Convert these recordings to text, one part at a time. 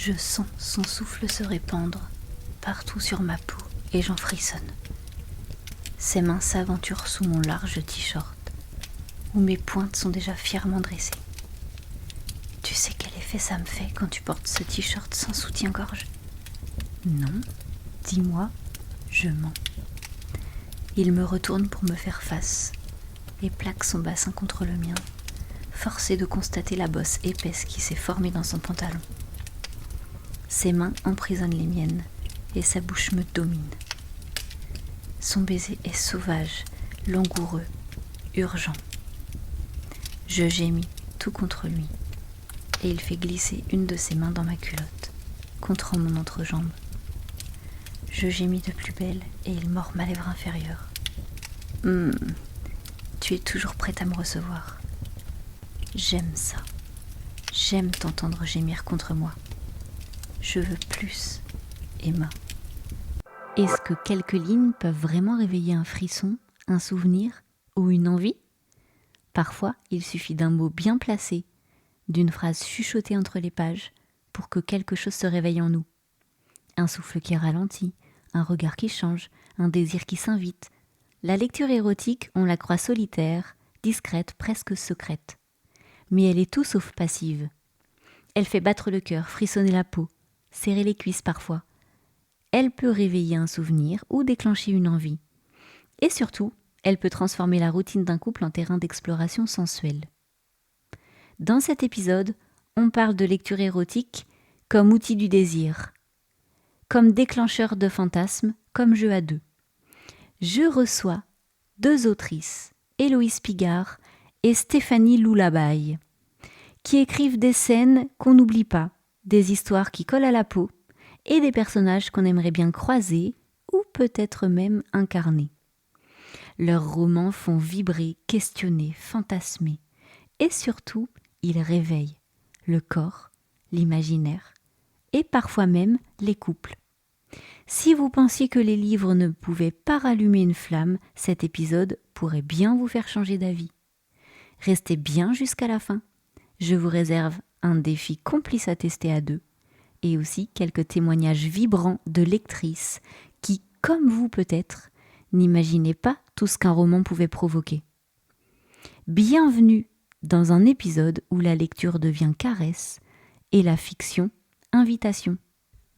Je sens son souffle se répandre partout sur ma peau et j'en frissonne. Ses mains s'aventurent sous mon large t-shirt, où mes pointes sont déjà fièrement dressées. Tu sais quel effet ça me fait quand tu portes ce t-shirt sans soutien-gorge ? Non, dis-moi, je mens. Il me retourne pour me faire face et plaque son bassin contre le mien, forcé de constater la bosse épaisse qui s'est formée dans son pantalon. Ses mains emprisonnent les miennes et sa bouche me domine. Son baiser est sauvage, langoureux, urgent. Je gémis tout contre lui et il fait glisser une de ses mains dans ma culotte, contre mon entrejambe. Je gémis de plus belle et il mord ma lèvre inférieure. Tu es toujours prête à me recevoir. J'aime ça. J'aime t'entendre gémir contre moi. Je veux plus, Emma. Est-ce que quelques lignes peuvent vraiment réveiller un frisson, un souvenir ou une envie ? Parfois, il suffit d'un mot bien placé, d'une phrase chuchotée entre les pages, pour que quelque chose se réveille en nous. Un souffle qui ralentit, un regard qui change, un désir qui s'invite. La lecture érotique, on la croit solitaire, discrète, presque secrète. Mais elle est tout sauf passive. Elle fait battre le cœur, frissonner la peau, serrer les cuisses parfois. Elle peut réveiller un souvenir ou déclencher une envie. Et surtout, elle peut transformer la routine d'un couple en terrain d'exploration sensuelle. Dans cet épisode, on parle de lecture érotique comme outil du désir, comme déclencheur de fantasmes, comme jeu à deux. Je reçois 2 autrices, Héloïse Pigard et Stéphanie Loulabaye, qui écrivent des scènes qu'on n'oublie pas, des histoires qui collent à la peau et des personnages qu'on aimerait bien croiser ou peut-être même incarner. Leurs romans font vibrer, questionner, fantasmer et surtout, ils réveillent le corps, l'imaginaire et parfois même les couples. Si vous pensiez que les livres ne pouvaient pas rallumer une flamme, cet épisode pourrait bien vous faire changer d'avis. Restez bien jusqu'à la fin. Je vous réserve un défi complice à tester à 2 et aussi quelques témoignages vibrants de lectrices qui, comme vous peut-être, n'imaginaient pas tout ce qu'un roman pouvait provoquer. Bienvenue dans un épisode où la lecture devient caresse et la fiction, invitation.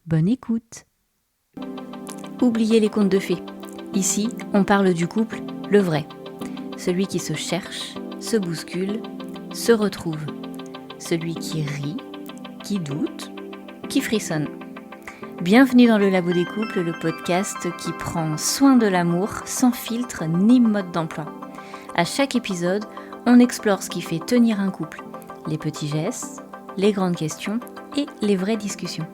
Bonne écoute. Oubliez les contes de fées. Ici, on parle du couple, le vrai. Celui qui se cherche, se bouscule, se retrouve. Celui qui rit, qui doute, qui frissonne. Bienvenue dans le Labo des couples, le podcast qui prend soin de l'amour sans filtre ni mode d'emploi. À chaque épisode, on explore ce qui fait tenir un couple, les petits gestes, les grandes questions et les vraies discussions.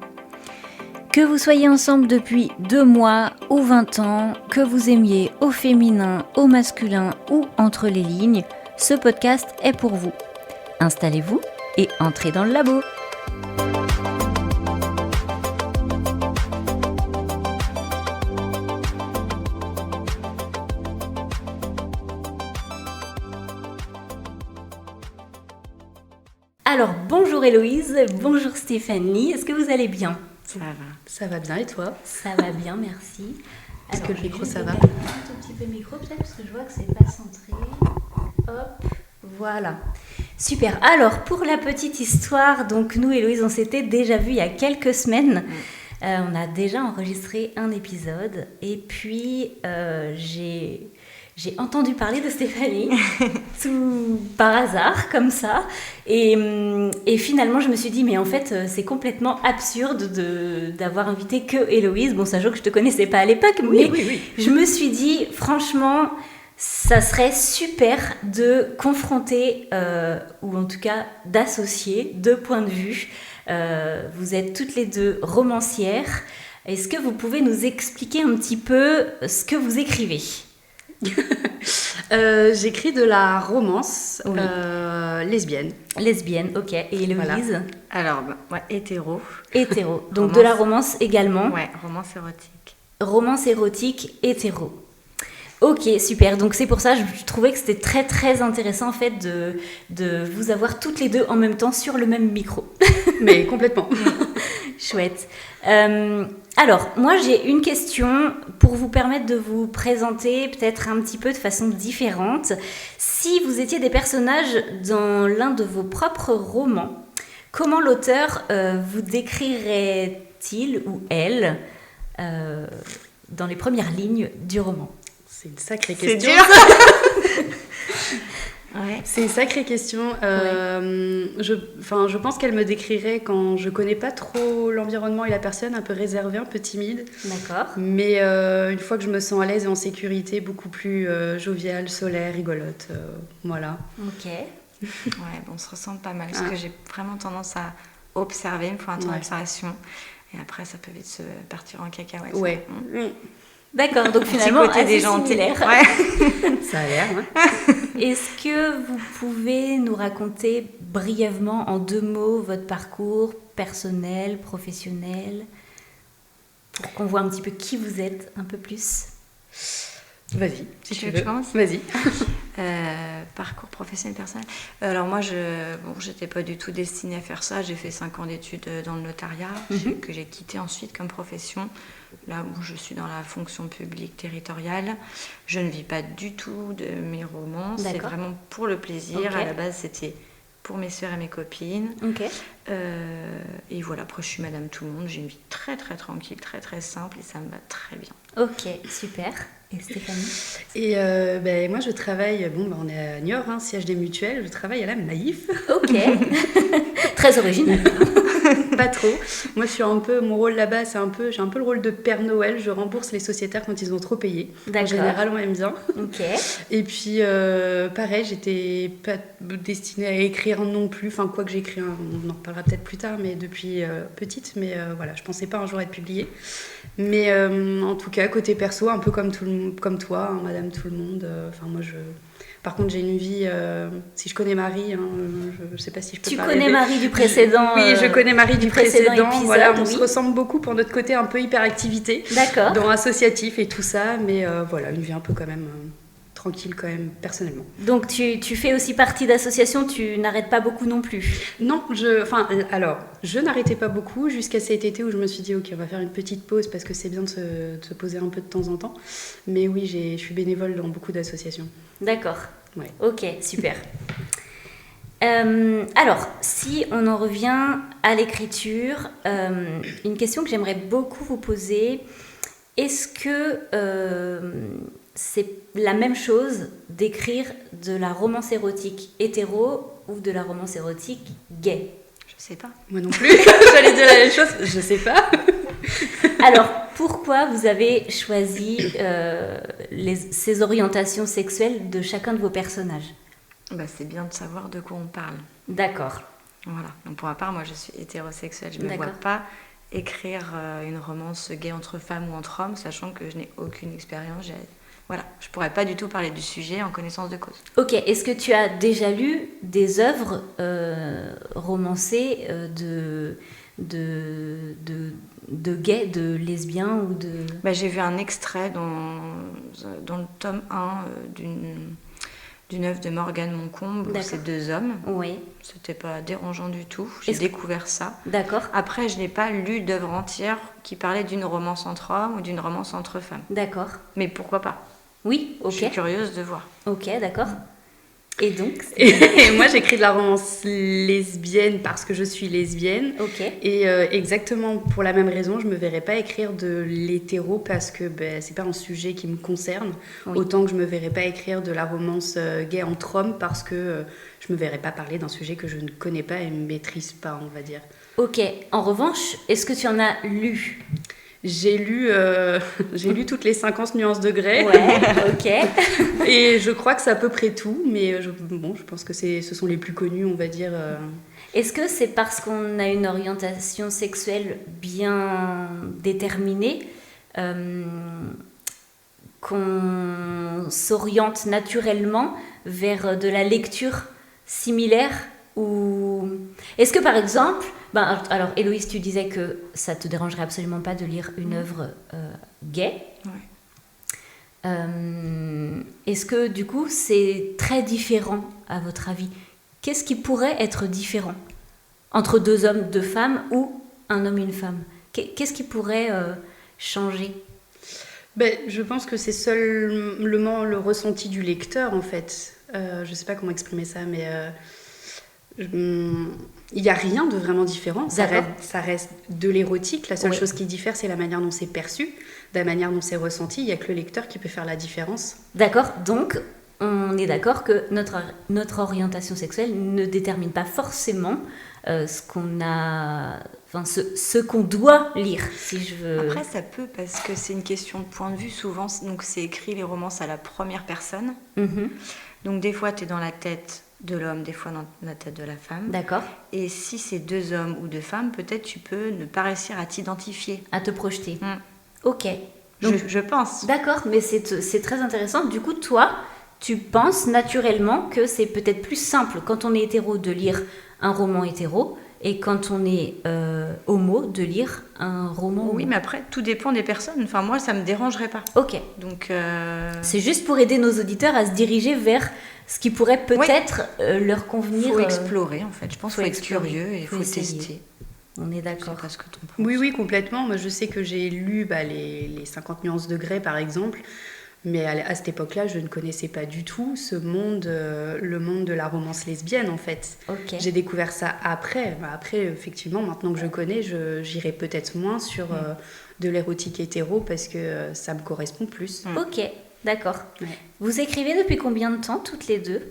Que vous soyez ensemble depuis 2 mois ou 20 ans, que vous aimiez au féminin, au masculin ou entre les lignes, ce podcast est pour vous. Installez-vous et entrez dans le labo. Alors, bonjour Héloïse, bonjour Stéphanie, est-ce que vous allez bien ? Ça va bien et toi ? Ça va bien, merci. Est-ce que le micro ça va ? Un tout petit peu le micro peut-être parce que je vois que c'est pas centré. Hop, voilà. Super. Alors, pour la petite histoire, donc nous Héloïse, on s'était déjà vus il y a quelques semaines. On a déjà enregistré un épisode et puis j'ai entendu parler de Stéphanie, tout par hasard, comme ça. Et finalement, je me suis dit, mais en fait, c'est complètement absurde d'avoir invité que Héloïse. Bon, sachant que je ne te connaissais pas à l'époque, mais oui. Je me suis dit, franchement, ça serait super de confronter, ou en tout cas d'associer 2 points de vue. Vous êtes toutes les 2 romancières. Est-ce que vous pouvez nous expliquer un petit peu ce que vous écrivez ? J'écris de la romance lesbienne. Lesbienne, ok. Et Héloïse ? Voilà. Alors, hétéro. Hétéro. Donc de la romance également. Ouais, romance érotique. Romance érotique, hétéro. Ok, super. Donc c'est pour ça que je trouvais que c'était très très intéressant en fait de vous avoir toutes les 2 en même temps sur le même micro. Mais complètement. Chouette. Alors, moi, j'ai une question pour vous permettre de vous présenter peut-être un petit peu de façon différente. Si vous étiez des personnages dans l'un de vos propres romans, comment l'auteur vous décrirait-il ou elle dans les premières lignes du roman? C'est une sacrée question. C'est dur. Ouais. C'est une sacrée question. Je pense qu'elle me décrirait quand je connais pas trop l'environnement et la personne, un peu réservée, un peu timide. D'accord. Mais une fois que je me sens à l'aise et en sécurité, beaucoup plus joviale, solaire, rigolote. Voilà. Ok. Ouais, on se ressemble pas mal parce que j'ai vraiment tendance à observer, il me faut un temps d'observation. Et après, ça peut vite se partir en cacahuète. Ouais. D'accord, donc finalement, côté assez des gens similaire. Ouais. Ça a l'air, ouais. Est-ce que vous pouvez nous raconter brièvement, en 2 mots, votre parcours personnel, professionnel, pour qu'on voit un petit peu qui vous êtes un peu plus? Vas-y, si tu veux. Je commence. Vas-y. Parcours professionnel personnel. Alors moi, j'étais pas du tout destinée à faire ça. J'ai fait 5 ans d'études dans le notariat, que j'ai quitté ensuite comme profession. Là où je suis dans la fonction publique territoriale. Je ne vis pas du tout de mes romans. D'accord. C'est vraiment pour le plaisir. Okay. À la base, c'était pour mes sœurs et mes copines. Ok. Et voilà, après je suis madame tout le monde. J'ai une vie très très tranquille, très très simple et ça me va très bien. Ok, super. Et Stéphanie? Et moi je travaille, on est à Niort, siège des mutuelles, je travaille à la Maïf. Ok. Très original. Pas trop. Moi je suis mon rôle là-bas, j'ai un peu le rôle de Père Noël, je rembourse les sociétaires quand ils ont trop payé. D'accord. En général on aime bien. Ok. Et puis pareil, j'étais pas destinée à écrire non plus, enfin quoi que j'écris, on en reparlera peut-être plus tard, mais depuis petite, mais voilà, je pensais pas un jour être publiée. Mais en tout cas, côté perso, un peu comme toi, madame tout le monde, par contre, j'ai une vie. Si je connais Marie, je ne sais pas si je peux parler. Tu connais Marie du précédent. Oui, je connais Marie du précédent. Épisode, voilà, on oui. se ressemble beaucoup pour notre côté un peu hyperactivité. D'accord. Dans associatif et tout ça, mais voilà, une vie un peu quand même tranquille quand même personnellement. Donc tu fais aussi partie d'associations, tu n'arrêtes pas beaucoup non plus? Non, je n'arrêtais pas beaucoup jusqu'à cet été où je me suis dit ok, on va faire une petite pause parce que c'est bien de se poser un peu de temps en temps. Mais oui, je suis bénévole dans beaucoup d'associations. D'accord. Ouais. Ok, super. Alors, si on en revient à l'écriture, une question que j'aimerais beaucoup vous poser, est-ce que c'est la même chose d'écrire de la romance érotique hétéro ou de la romance érotique gay? Je sais pas. Moi non plus. J'allais dire la même chose. Je sais pas. Alors, pourquoi vous avez choisi ces orientations sexuelles de chacun de vos personnages? C'est bien de savoir de quoi on parle. D'accord. Voilà. Donc pour ma part, moi je suis hétérosexuelle. Je ne me vois pas écrire une romance gay entre femmes ou entre hommes, sachant que je n'ai aucune expérience. Voilà, je ne pourrais pas du tout parler du sujet en connaissance de cause. Ok, est-ce que tu as déjà lu des œuvres romancées de gays, de lesbiens ou de... J'ai vu un extrait dans le tome 1 d'une œuvre de Morgane Moncombe, où c'est 2 hommes. Oui. C'était pas dérangeant du tout. J'ai découvert ça. D'accord. Après, je n'ai pas lu d'œuvre entière qui parlait d'une romance entre hommes ou d'une romance entre femmes. D'accord. Mais pourquoi pas? Oui, ok. Je suis curieuse de voir. Ok, d'accord. Et donc Et moi, j'écris de la romance lesbienne parce que je suis lesbienne. Ok. Et exactement pour la même raison, je ne me verrais pas écrire de l'hétéro parce que c'est pas un sujet qui me concerne. Oui. Autant que je ne me verrais pas écrire de la romance gay entre hommes parce que je ne me verrais pas parler d'un sujet que je ne connais pas et ne maîtrise pas, on va dire. Ok. En revanche, est-ce que tu en as lu ? J'ai lu toutes les 50 nuances de Grey. Ouais, ok. Et je crois que c'est à peu près tout, mais je pense que ce sont les plus connus, on va dire. Est-ce que c'est parce qu'on a une orientation sexuelle bien déterminée qu'on s'oriente naturellement vers de la lecture similaire ou... Est-ce que par exemple... alors Héloïse, tu disais que ça te dérangerait absolument pas de lire une œuvre gay. Ouais. Est-ce que du coup c'est très différent à votre avis ? Qu'est-ce qui pourrait être différent entre 2 hommes, 2 femmes ou un homme et une femme? Qu'est-ce qui pourrait changer? Je pense que c'est seulement le ressenti du lecteur, en fait. Je sais pas comment exprimer ça, mais il n'y a rien de vraiment différent. Ça reste de l'érotique. La seule chose qui diffère, c'est la manière dont c'est perçu, la manière dont c'est ressenti. Il n'y a que le lecteur qui peut faire la différence. D'accord, donc on est d'accord que notre orientation sexuelle ne détermine pas forcément ce qu'on a... Enfin, ce qu'on doit lire, si je veux... Après, ça peut, parce que c'est une question de point de vue. Souvent, donc c'est écrit les romances à la première personne. Donc des fois, tu es dans la tête de l'homme, des fois dans la tête de la femme. D'accord. Et si c'est 2 hommes ou 2 femmes, peut-être tu peux ne pas réussir à t'identifier. À te projeter. Ok. Donc, je pense. D'accord, mais c'est très intéressant. Du coup, toi, tu penses naturellement que c'est peut-être plus simple quand on est hétéro de lire un roman hétéro et quand on est homo de lire un roman homo. Oui, mais après, tout dépend des personnes. Enfin, moi, ça me dérangerait pas. Ok. Donc, c'est juste pour aider nos auditeurs à se diriger vers ce qui pourrait peut-être leur convenir. Il faut explorer, en fait. Je pense qu'il faut être curieux et il faut tester. On est d'accord. C'est pas ce que t'en penses. Oui, complètement. Moi, je sais que j'ai lu les 50 nuances de Grey, par exemple. Mais à cette époque-là, je ne connaissais pas du tout ce monde, le monde de la romance lesbienne, en fait. Okay. J'ai découvert ça après. Après, effectivement, maintenant que je connais, j'irai peut-être moins sur de l'érotique hétéro parce que ça me correspond plus. Ok, d'accord. Ouais. Vous écrivez depuis combien de temps, toutes les deux?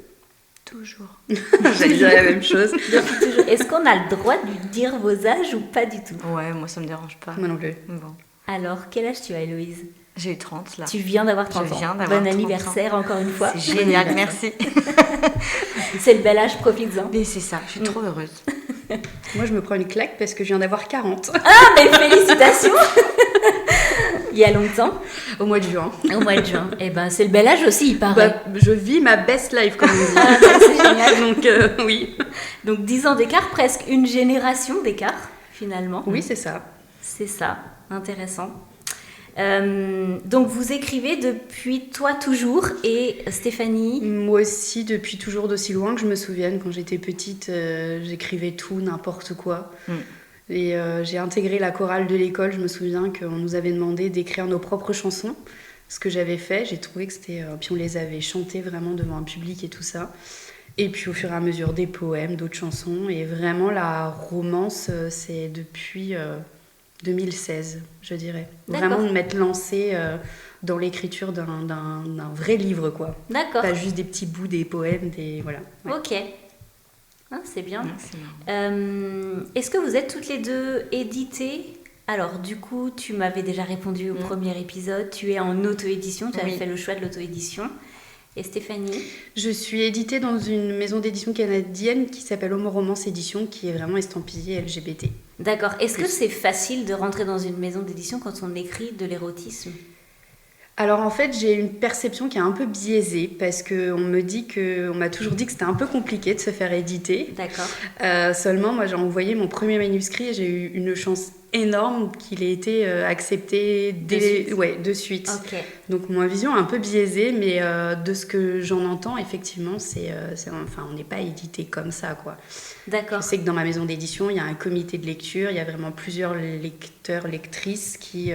Toujours. J'allais dire la même chose. Depuis toujours. Est-ce qu'on a le droit de dire vos âges ou pas du tout? Ouais, moi, ça me dérange pas. Moi non plus. Bon. Alors, quel âge tu as, Héloïse? J'ai eu 30 là. Tu viens d'avoir 30 ans. Je viens d'avoir 30 bon anniversaire ans. encore une fois. C'est génial, merci. C'est le bel âge, profites-en. Mais c'est ça, je suis trop heureuse. Moi, je me prends une claque parce que je viens d'avoir 40. Ah, mais félicitations. Il y a longtemps? Au mois de juin. Au mois de juin. Eh ben, c'est le bel âge aussi, il paraît. Je vis ma best life, comme on dit. Ah, c'est génial. Donc, oui. Donc, 10 ans d'écart, presque une génération d'écart, finalement. Oui, c'est ça. C'est ça, intéressant. Donc vous écrivez depuis toi toujours et Stéphanie? Moi aussi, depuis toujours d'aussi loin que je me souvienne. Quand j'étais petite, j'écrivais tout, n'importe quoi. Et j'ai intégré la chorale de l'école. Je me souviens qu'on nous avait demandé d'écrire nos propres chansons. Ce que j'avais fait, j'ai trouvé que c'était... puis on les avait chantées vraiment devant un public et tout ça. Et puis au fur et à mesure des poèmes, d'autres chansons. Et vraiment la romance, c'est depuis... 2016, je dirais. D'accord. Vraiment de m'être lancée dans l'écriture d'un vrai livre, quoi. D'accord. Pas juste des petits bouts, des poèmes, voilà. Ouais. Ok. Ah, c'est bien. C'est marrant. Est-ce que vous êtes toutes les deux éditées? Alors, du coup, tu m'avais déjà répondu au premier épisode. Tu es en auto-édition. Tu as fait le choix de l'auto-édition. Et Stéphanie? Je suis éditée dans une maison d'édition canadienne qui s'appelle Homo Romance Édition, qui est vraiment estampillée LGBT. D'accord. Est-ce que c'est facile de rentrer dans une maison d'édition quand on écrit de l'érotisme? Alors en fait, j'ai une perception qui est un peu biaisée parce qu'on m'a toujours dit que c'était un peu compliqué de se faire éditer. D'accord. Seulement, moi j'ai envoyé mon premier manuscrit et j'ai eu une chance énorme qu'il ait été accepté de suite. Okay. Donc ma vision est un peu biaisée, mais de ce que j'en entends, effectivement, on n'est pas édité comme ça, quoi. D'accord. Je sais que dans ma maison d'édition, il y a un comité de lecture, il y a vraiment plusieurs lecteurs, lectrices qui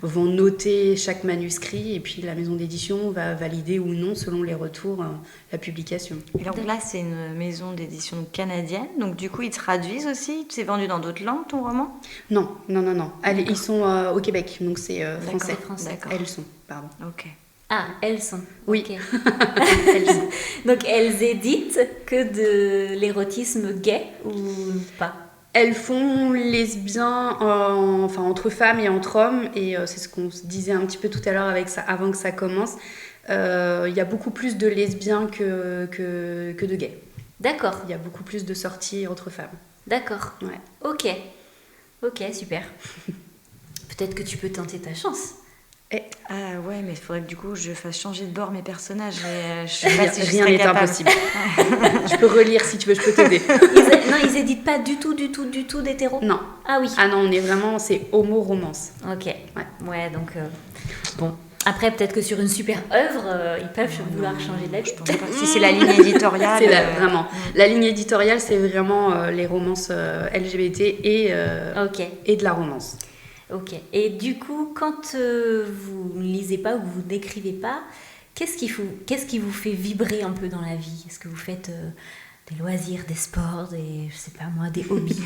vont noter chaque manuscrit et puis la maison d'édition va valider ou non, selon les retours, la publication. Et donc là, c'est une maison d'édition canadienne, donc du coup, ils traduisent aussi? C'est vendu dans d'autres langues, ton roman? Non. Allez, ils sont au Québec, donc c'est français. D'accord. Elles sont, pardon. Ok. Ah, elles sont. Oui. Okay. Elles sont. Donc elles éditent que de l'érotisme gay ou pas? Elles font lesbien entre femmes et entre hommes, et c'est ce qu'on se disait un petit peu tout à l'heure avant que ça commence. Il y a beaucoup plus de lesbiens que de gays. D'accord. Il y a beaucoup plus de sorties entre femmes. D'accord. Ouais. Ok, super. Peut-être que tu peux tenter ta chance. Ah ouais, mais il faudrait que du coup je fasse changer de bord mes personnages. Je sais Rien, pas si je rien serais n'est capable. impossible. Je peux relire si tu veux, je peux t'aider. Non, ils éditent pas du tout d'hétéro? Non. Ah oui. Ah non, c'est homo romance. Ok. Ouais, donc bon. Après, peut-être que sur une super œuvre, ils peuvent vouloir changer d'avis. Je pense pas. Si c'est la ligne éditoriale. Vraiment. La ligne éditoriale, c'est vraiment les romances LGBT et de la romance. Ok. Et du coup, quand vous ne lisez pas ou vous n'écrivez pas, qu'est-ce qui vous fait vibrer un peu dans la vie? Est-ce que vous faites des loisirs, des sports, je sais pas moi, des hobbies?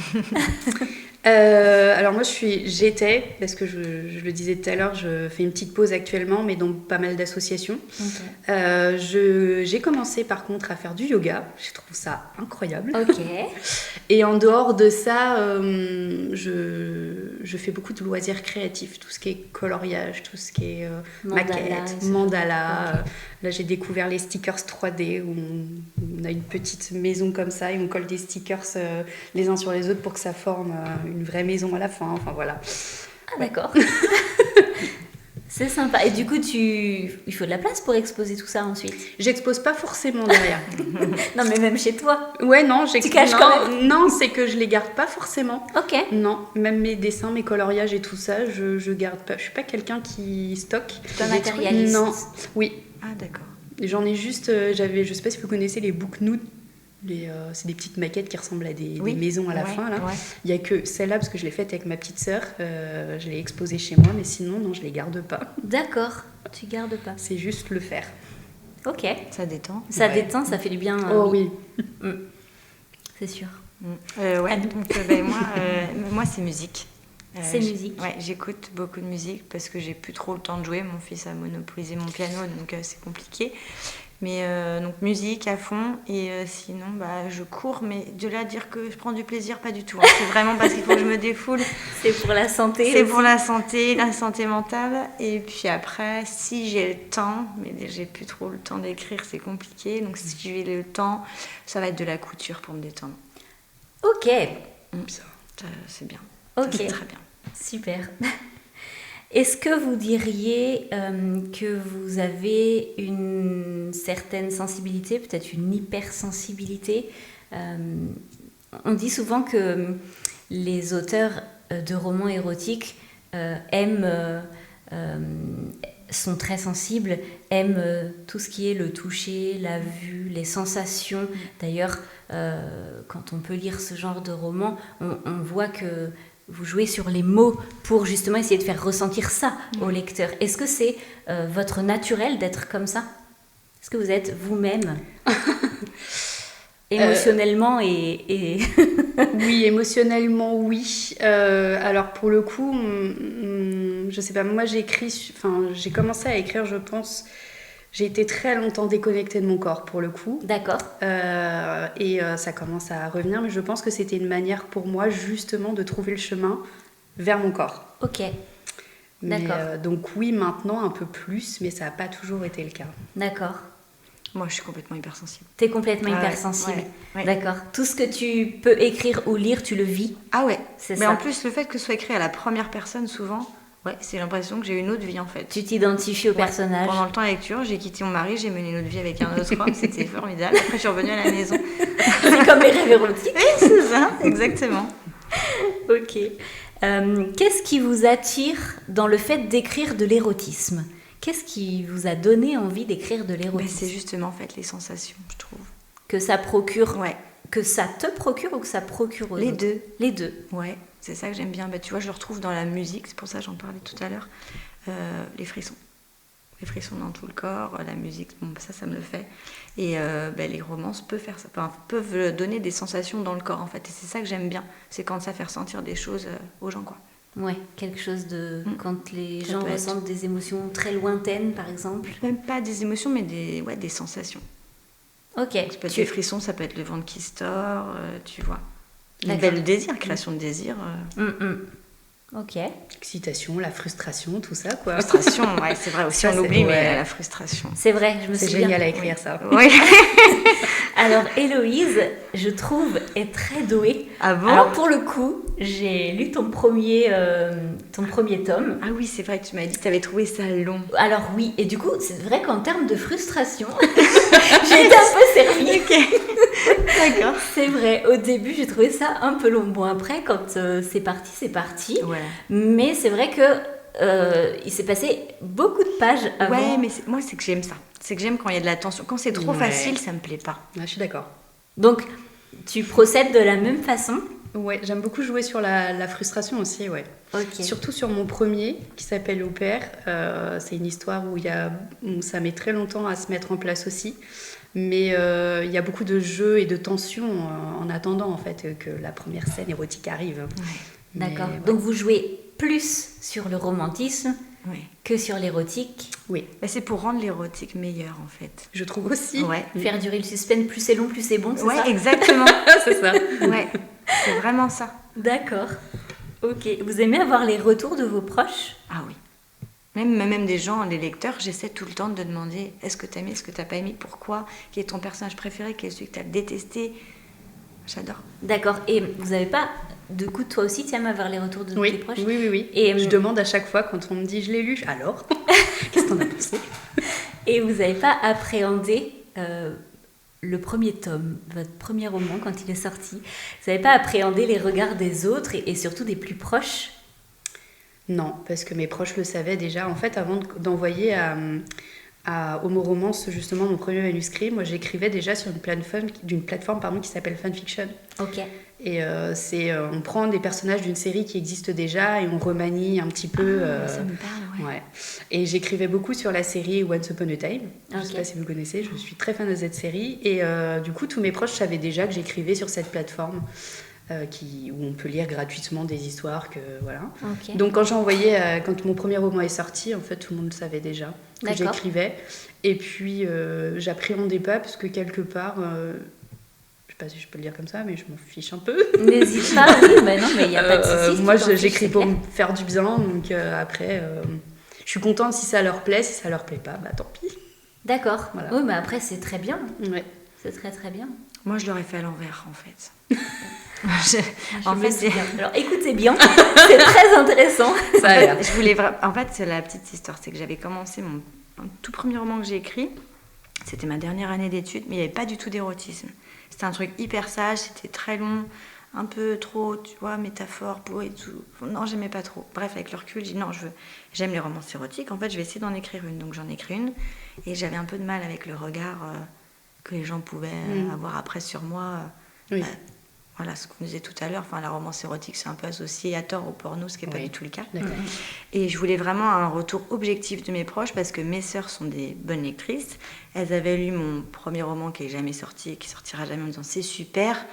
Alors moi j'étais, parce que je le disais tout à l'heure, je fais une petite pause actuellement, mais dans pas mal d'associations. Okay. J'ai commencé par contre à faire du yoga, je trouve ça incroyable. Ok. Et en dehors de ça, je fais beaucoup de loisirs créatifs, tout ce qui est coloriage, tout ce qui est maquette, mandala. Okay. Là j'ai découvert les stickers 3D, où on a une petite maison comme ça et on colle des stickers les uns sur les autres pour que ça forme une vraie maison à la fin, enfin voilà. Ah d'accord. C'est sympa. Et du coup, il faut de la place pour exposer tout ça ensuite? J'expose pas forcément derrière. Non, mais même chez toi? Ouais, non, tu caches quand même? Non, c'est que je les garde pas forcément. Ok. Non, même mes dessins, mes coloriages et tout ça, je garde pas. Je suis pas quelqu'un qui stocke. Tu es un matérialiste? Non, oui. Ah d'accord. J'en ai juste, je sais pas si vous connaissez les book nude. C'est des petites maquettes qui ressemblent à des maisons à la fin. Là. Ouais. Il n'y a que celle-là, parce que je l'ai faite avec ma petite sœur. Je l'ai exposée chez moi, mais sinon, non, je ne les garde pas. D'accord, tu gardes pas. C'est juste le faire. Ok. Ça détend. Ça détend, ça fait du bien. Oh oui. C'est sûr. Ouais, donc moi, c'est musique. C'est musique. Ouais, j'écoute beaucoup de musique parce que j'ai plus trop le temps de jouer. Mon fils a monopolisé mon piano, donc c'est compliqué. Mais donc musique à fond et sinon je cours, mais de là à dire que je prends du plaisir, pas du tout. Hein. C'est vraiment parce qu'il faut que je me défoule. C'est pour la santé. C'est aussi. Pour la santé mentale. Et puis après, si j'ai le temps, mais j'ai plus trop le temps d'écrire, c'est compliqué. Donc si j'ai le temps, ça va être de la couture pour me détendre. Ok. Ça, c'est bien. Ok. C'est très bien. Super. Est-ce que vous diriez que vous avez une certaine sensibilité, peut-être une hypersensibilité? On dit souvent que les auteurs de romans érotiques sont très sensibles, aiment tout ce qui est le toucher, la vue, les sensations. D'ailleurs, quand on peut lire ce genre de roman, on voit que vous jouez sur les mots pour justement essayer de faire ressentir ça au lecteur. Est-ce que c'est votre naturel d'être comme ça? Est-ce que vous êtes vous-même émotionnellement et... Oui, émotionnellement, oui. Alors pour le coup, je sais pas, moi j'ai commencé à écrire, je pense... J'ai été très longtemps déconnectée de mon corps, pour le coup. D'accord. Et ça commence à revenir, mais je pense que c'était une manière pour moi, justement, de trouver le chemin vers mon corps. Ok. D'accord. Donc oui, maintenant, un peu plus, mais ça n'a pas toujours été le cas. D'accord. Moi, je suis complètement hypersensible. T'es complètement hypersensible. Ouais. D'accord. Tout ce que tu peux écrire ou lire, tu le vis. Ah ouais. C'est mais ça. En plus, le fait que ce soit écrit à la première personne, souvent... Ouais, c'est l'impression que j'ai une autre vie en fait. Tu t'identifies au personnage. Pendant le temps de lecture, j'ai quitté mon mari, j'ai mené une autre vie avec un autre homme, c'était formidable. Après, je suis revenue à la maison. C'est comme les rêves érotiques. Oui, c'est ça, exactement. Ok. Qu'est-ce qui vous attire dans le fait d'écrire de l'érotisme? Qu'est-ce qui vous a donné envie d'écrire de l'érotisme? C'est justement en fait les sensations, je trouve. Que ça procure. Ouais. Que ça te procure ou que ça procure aux Les autres? deux. Les deux. Ouais. C'est ça que j'aime bien. Tu vois, je le retrouve dans la musique, c'est pour ça que j'en parlais tout à l'heure. Les frissons. Les frissons dans tout le corps, la musique, ça me le fait. Et les romances peuvent donner des sensations dans le corps, en fait. Et c'est ça que j'aime bien. C'est quand ça fait ressentir des choses aux gens, quoi. Ouais, quelque chose de... Quand les gens ressentent des émotions très lointaines, par exemple. Même pas des émotions, mais des sensations. Ok. Ça peut être des frissons, ça peut être le ventre qui se tord, tu vois. Le désir, création de désir. Ok. L'excitation, la frustration, tout ça, quoi. Frustration, ouais, c'est vrai aussi, on oublie, mais la frustration. C'est vrai, je me souviens. C'est génial à écrire ça. Oui. Alors, Héloïse, je trouve, est très douée. Ah bon? Alors, pour le coup, j'ai lu ton premier tome. Ah oui, c'est vrai que tu m'as dit que tu avais trouvé ça long. Alors oui, et du coup, c'est vrai qu'en termes de frustration, j'ai été un peu servie. Ok. D'accord. C'est vrai, au début, j'ai trouvé ça un peu long. Bon, après, quand c'est parti, c'est parti. Ouais. Mais c'est vrai que il s'est passé beaucoup de pages avant. Ouais, mais moi, c'est que j'aime ça. C'est que j'aime quand il y a de la tension. Quand c'est trop facile, ça me plaît pas. Ouais, je suis d'accord. Donc, tu procèdes de la même façon. Ouais, j'aime beaucoup jouer sur la frustration aussi, ouais. Ok. Surtout sur mon premier, qui s'appelle Au Père. C'est une histoire où ça met très longtemps à se mettre en place aussi. Mais il y a beaucoup de jeux et de tensions en attendant, en fait, que la première scène érotique arrive. Ouais. D'accord. Mais, ouais. Donc, vous jouez plus sur le romantisme Ouais. que sur l'érotique. Oui, Bah, c'est pour rendre l'érotique meilleur, en fait. je trouve aussi. Ouais. Faire durer le suspense, plus c'est long, plus c'est bon, c'est Ouais, ça? exactement. C'est ça. Ouais, c'est vraiment ça. D'accord. Ok. Vous aimez avoir les retours de vos proches? Ah oui. Même des gens, les lecteurs, j'essaie tout le temps de demander est-ce que t'as aimé, est-ce que t'as pas aimé, pourquoi, quel est ton personnage préféré, quel est celui que t'as détesté. J'adore. D'accord. Et vous n'avez pas, de coup, toi aussi, tu aimes avoir les retours de Oui, tes proches? oui. Et, je demande à chaque fois quand on me dit je l'ai lu, alors qu'est-ce que t'en as pensé? Et vous n'avez pas appréhendé le premier tome, votre premier roman, quand il est sorti, vous n'avez pas appréhendé les regards des autres et surtout des plus proches? Non, parce que mes proches le savaient déjà. En fait, avant d'envoyer à Homo Romance, justement, mon premier manuscrit, moi j'écrivais déjà sur d'une plateforme qui s'appelle Fanfiction. Ok. Et on prend des personnages d'une série qui existe déjà et on remanie un petit peu. Ça me parle, ouais. Ouais. Et j'écrivais beaucoup sur la série Once Upon a Time. Je ne sais Ok. pas si vous connaissez, je suis très fan de cette série. Et du coup, tous mes proches savaient déjà que j'écrivais sur cette plateforme où on peut lire gratuitement des histoires. Voilà. Ok. Donc quand quand mon premier roman est sorti, en fait, tout le monde le savait déjà que D'accord. j'écrivais. Et puis, j'appréhendais pas parce que quelque part... je sais pas si je peux le dire comme ça, mais je m'en fiche un peu. N'hésite pas, oui, bah non, mais il n'y a pas de souci. si Moi, tu t'en fiches, j'écris c'est pour clair. me faire du bien, donc après, je suis contente si ça leur plaît, si ça leur plaît pas, bah tant pis. D'accord. Voilà. Oui, mais après, c'est très bien. Ouais. C'est très très bien. Moi, je l'aurais fait à l'envers, en fait. En En fait, fait, bien. Alors écoutez bien, c'est très intéressant. Ça a l'air. je voulais en fait, c'est la petite histoire, c'est que j'avais commencé un tout premier roman que j'ai écrit. C'était ma dernière année d'études, mais il n'y avait pas du tout d'érotisme. C'était un truc hyper sage, c'était très long, un peu trop, tu vois, métaphore, beau et tout. Non, j'aimais pas trop. Bref, avec le recul, j'ai dit non, j'aime les romances érotiques. En fait, je vais essayer d'en écrire une. Donc j'en ai écrit une, et j'avais un peu de mal avec le regard que les gens pouvaient avoir après sur moi. Oui. Voilà ce qu'on disait tout à l'heure, enfin, la romance érotique c'est un peu associé à tort au porno, ce qui n'est pas Oui. du tout le cas. D'accord. Et je voulais vraiment un retour objectif de mes proches parce que mes sœurs sont des bonnes lectrices. Elles avaient lu mon premier roman qui n'est jamais sorti et qui sortira jamais en me disant c'est super,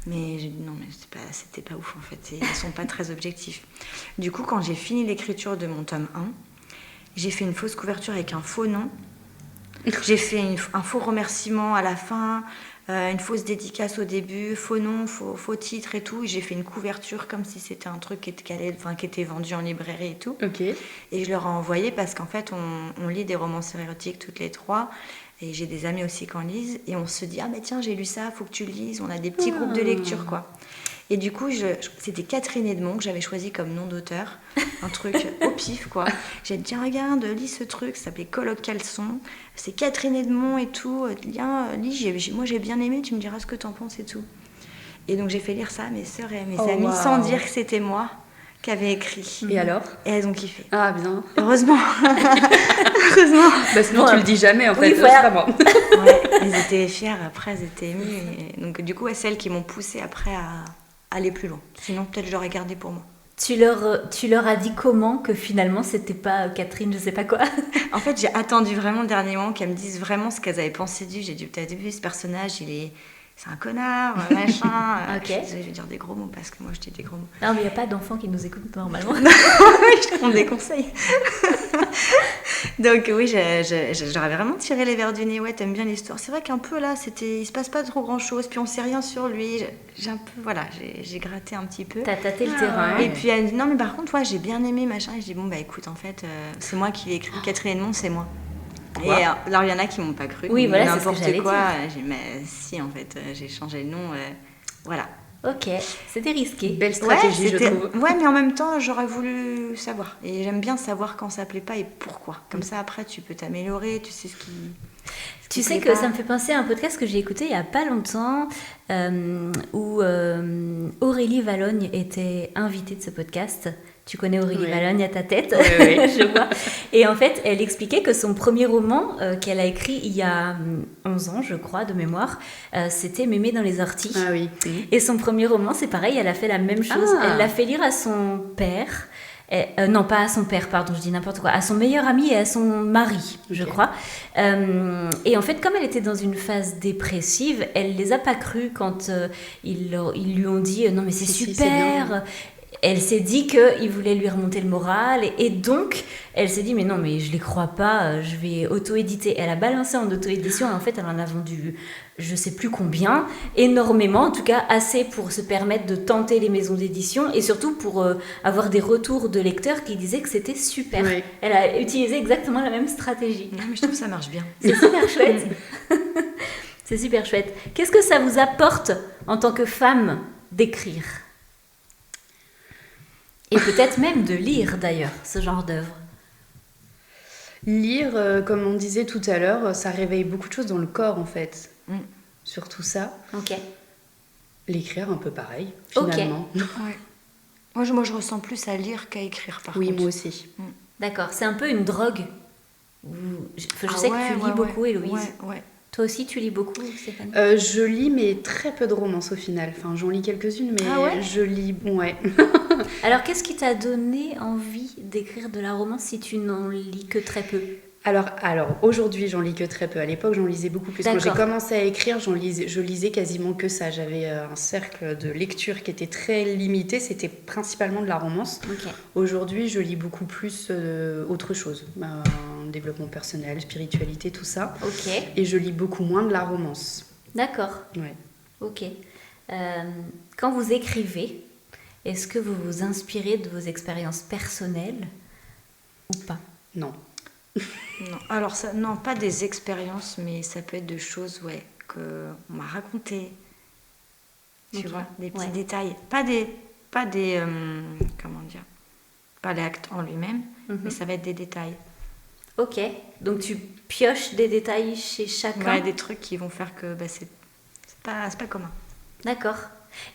mais j'ai dit non, mais c'était pas ouf en fait, ils ne sont pas très objectifs. Du coup, quand j'ai fini l'écriture de mon tome 1, j'ai fait une fausse couverture avec un faux nom. J'ai fait un faux remerciement à la fin, une fausse dédicace au début, faux nom, faux titre et tout. J'ai fait une couverture comme si c'était un truc qui était vendu en librairie et tout. Ok. Et je leur ai envoyé parce qu'en fait, on lit des romances érotiques toutes les trois. Et j'ai des amis aussi qui en lisent. Et on se dit, ah mais tiens, j'ai lu ça, faut que tu le lises. On a des petits groupes de lecture, quoi. Et du coup, c'était Catherine Edmond que j'avais choisi comme nom d'auteur. Un truc au pif, quoi. J'ai dit, tiens, regarde, lis ce truc, ça s'appelait Colloque Caleçon. C'est Catherine Edmond et tout. Viens, lis, moi j'ai bien aimé, tu me diras ce que t'en penses et tout. Et donc j'ai fait lire ça à mes sœurs et à mes amis wow. sans dire que c'était moi qui avais écrit. Et alors? Et elles ont kiffé. Ah, bien. Heureusement. Heureusement. Bah, sinon, tu le dis jamais, en fait. Oui, voilà. Vraiment. Ouais, elles étaient fières, après elles étaient émues. Et donc du coup, c'est celles qui m'ont poussée après à aller plus loin. Sinon, peut-être je l'aurais gardé pour moi. Tu leur as dit comment que finalement c'était pas Catherine, je sais pas quoi. En fait, j'ai attendu vraiment le dernier moment qu'elles me disent vraiment ce qu'elles avaient pensé du. J'ai dit, t'as vu ce personnage, c'est un connard, machin. Ok. Je vais dire des gros mots parce que moi je dis des gros mots. Non, mais il n'y a pas d'enfants qui nous écoutent normalement. Je te donne des conseils. Donc oui, j'aurais vraiment tiré les verres du nez. Ouais, t'aimes bien l'histoire. C'est vrai qu'un peu là, il se passe pas trop grand chose. Puis on sait rien sur lui. J'ai un peu, voilà, j'ai gratté un petit peu. T'as tâté le terrain. Et puis elle me dit non mais par contre ouais, j'ai bien aimé machin. Et je dis bon bah écoute en fait c'est moi qui l'ai écrit. Catherine Edmond c'est moi. Quoi? Et alors il y en a qui m'ont pas cru. Oui, voilà, c'est ce que n'importe j'allais quoi. dire. J'ai dit mais si en fait j'ai changé le nom. Voilà. Ok, c'était risqué. Belle stratégie, je trouve. Ouais, mais en même temps, j'aurais voulu savoir. Et j'aime bien savoir quand ça plaît pas et pourquoi. Comme ça, après, tu peux t'améliorer, tu sais ce qui... Tu sais que ça me fait penser à un podcast que j'ai écouté il n'y a pas longtemps où Aurélie Valogne était invitée de ce podcast. Tu connais Aurélie Valogne à ta tête, je vois. Et en fait, elle expliquait que son premier roman qu'elle a écrit il y a 11 ans, je crois, de mémoire, c'était Mémé dans les orties. Ah oui. Et son premier roman, c'est pareil, elle a fait la même chose. Elle l'a fait lire à son père. Non, pas à son père, pardon, je dis n'importe quoi, à son meilleur ami et à son mari, je crois. Et en fait, comme elle était dans une phase dépressive, elle les a pas crus quand ils lui ont dit non mais c'est super. Elle s'est dit qu'il voulait lui remonter le moral et donc elle s'est dit mais non mais je les crois pas, je vais auto-éditer. Elle a balancé en auto-édition et en fait elle en a vendu je sais plus combien, énormément, en tout cas assez pour se permettre de tenter les maisons d'édition et surtout pour avoir des retours de lecteurs qui disaient que c'était super. Oui. Elle a utilisé exactement la même stratégie. Non mais je trouve que ça marche bien. C'est super chouette. C'est super chouette. Qu'est-ce que ça vous apporte en tant que femme d'écrire ? Et peut-être même de lire, d'ailleurs, ce genre d'œuvre. Lire, comme on disait tout à l'heure, ça réveille beaucoup de choses dans le corps, en fait. Surtout ça. Ok. L'écrire, un peu pareil, finalement. Okay. Ouais. Moi, je ressens plus à lire qu'à écrire, par contre. Oui, moi aussi. D'accord. C'est un peu une drogue. Je sais que tu lis beaucoup, Héloïse. Ouais. Toi aussi, tu lis beaucoup, Stéphane ? Je lis, mais très peu de romances, au final. Enfin, j'en lis quelques-unes, mais je lis... Ouais. Alors, qu'est-ce qui t'a donné envie d'écrire de la romance si tu n'en lis que très peu ? Alors, aujourd'hui, j'en lis que très peu. À l'époque, j'en lisais beaucoup plus. Quand j'ai commencé à écrire, je lisais quasiment que ça. J'avais un cercle de lecture qui était très limité. C'était principalement de la romance. Okay. Aujourd'hui, je lis beaucoup plus autre chose. Développement personnel, spiritualité, tout ça. Okay. Et je lis beaucoup moins de la romance. D'accord. Ouais. Ok. Quand vous écrivez, est-ce que vous vous inspirez de vos expériences personnelles ou pas ? Non. Non. Alors, non, pas des expériences, mais ça peut être de choses qu'on m'a racontées. Tu vois, des petits détails. Pas des comment dire, pas l'acte en lui-même, mais ça va être des détails. Ok, donc tu pioches des détails chez chacun. Ouais, des trucs qui vont faire que c'est pas commun. D'accord.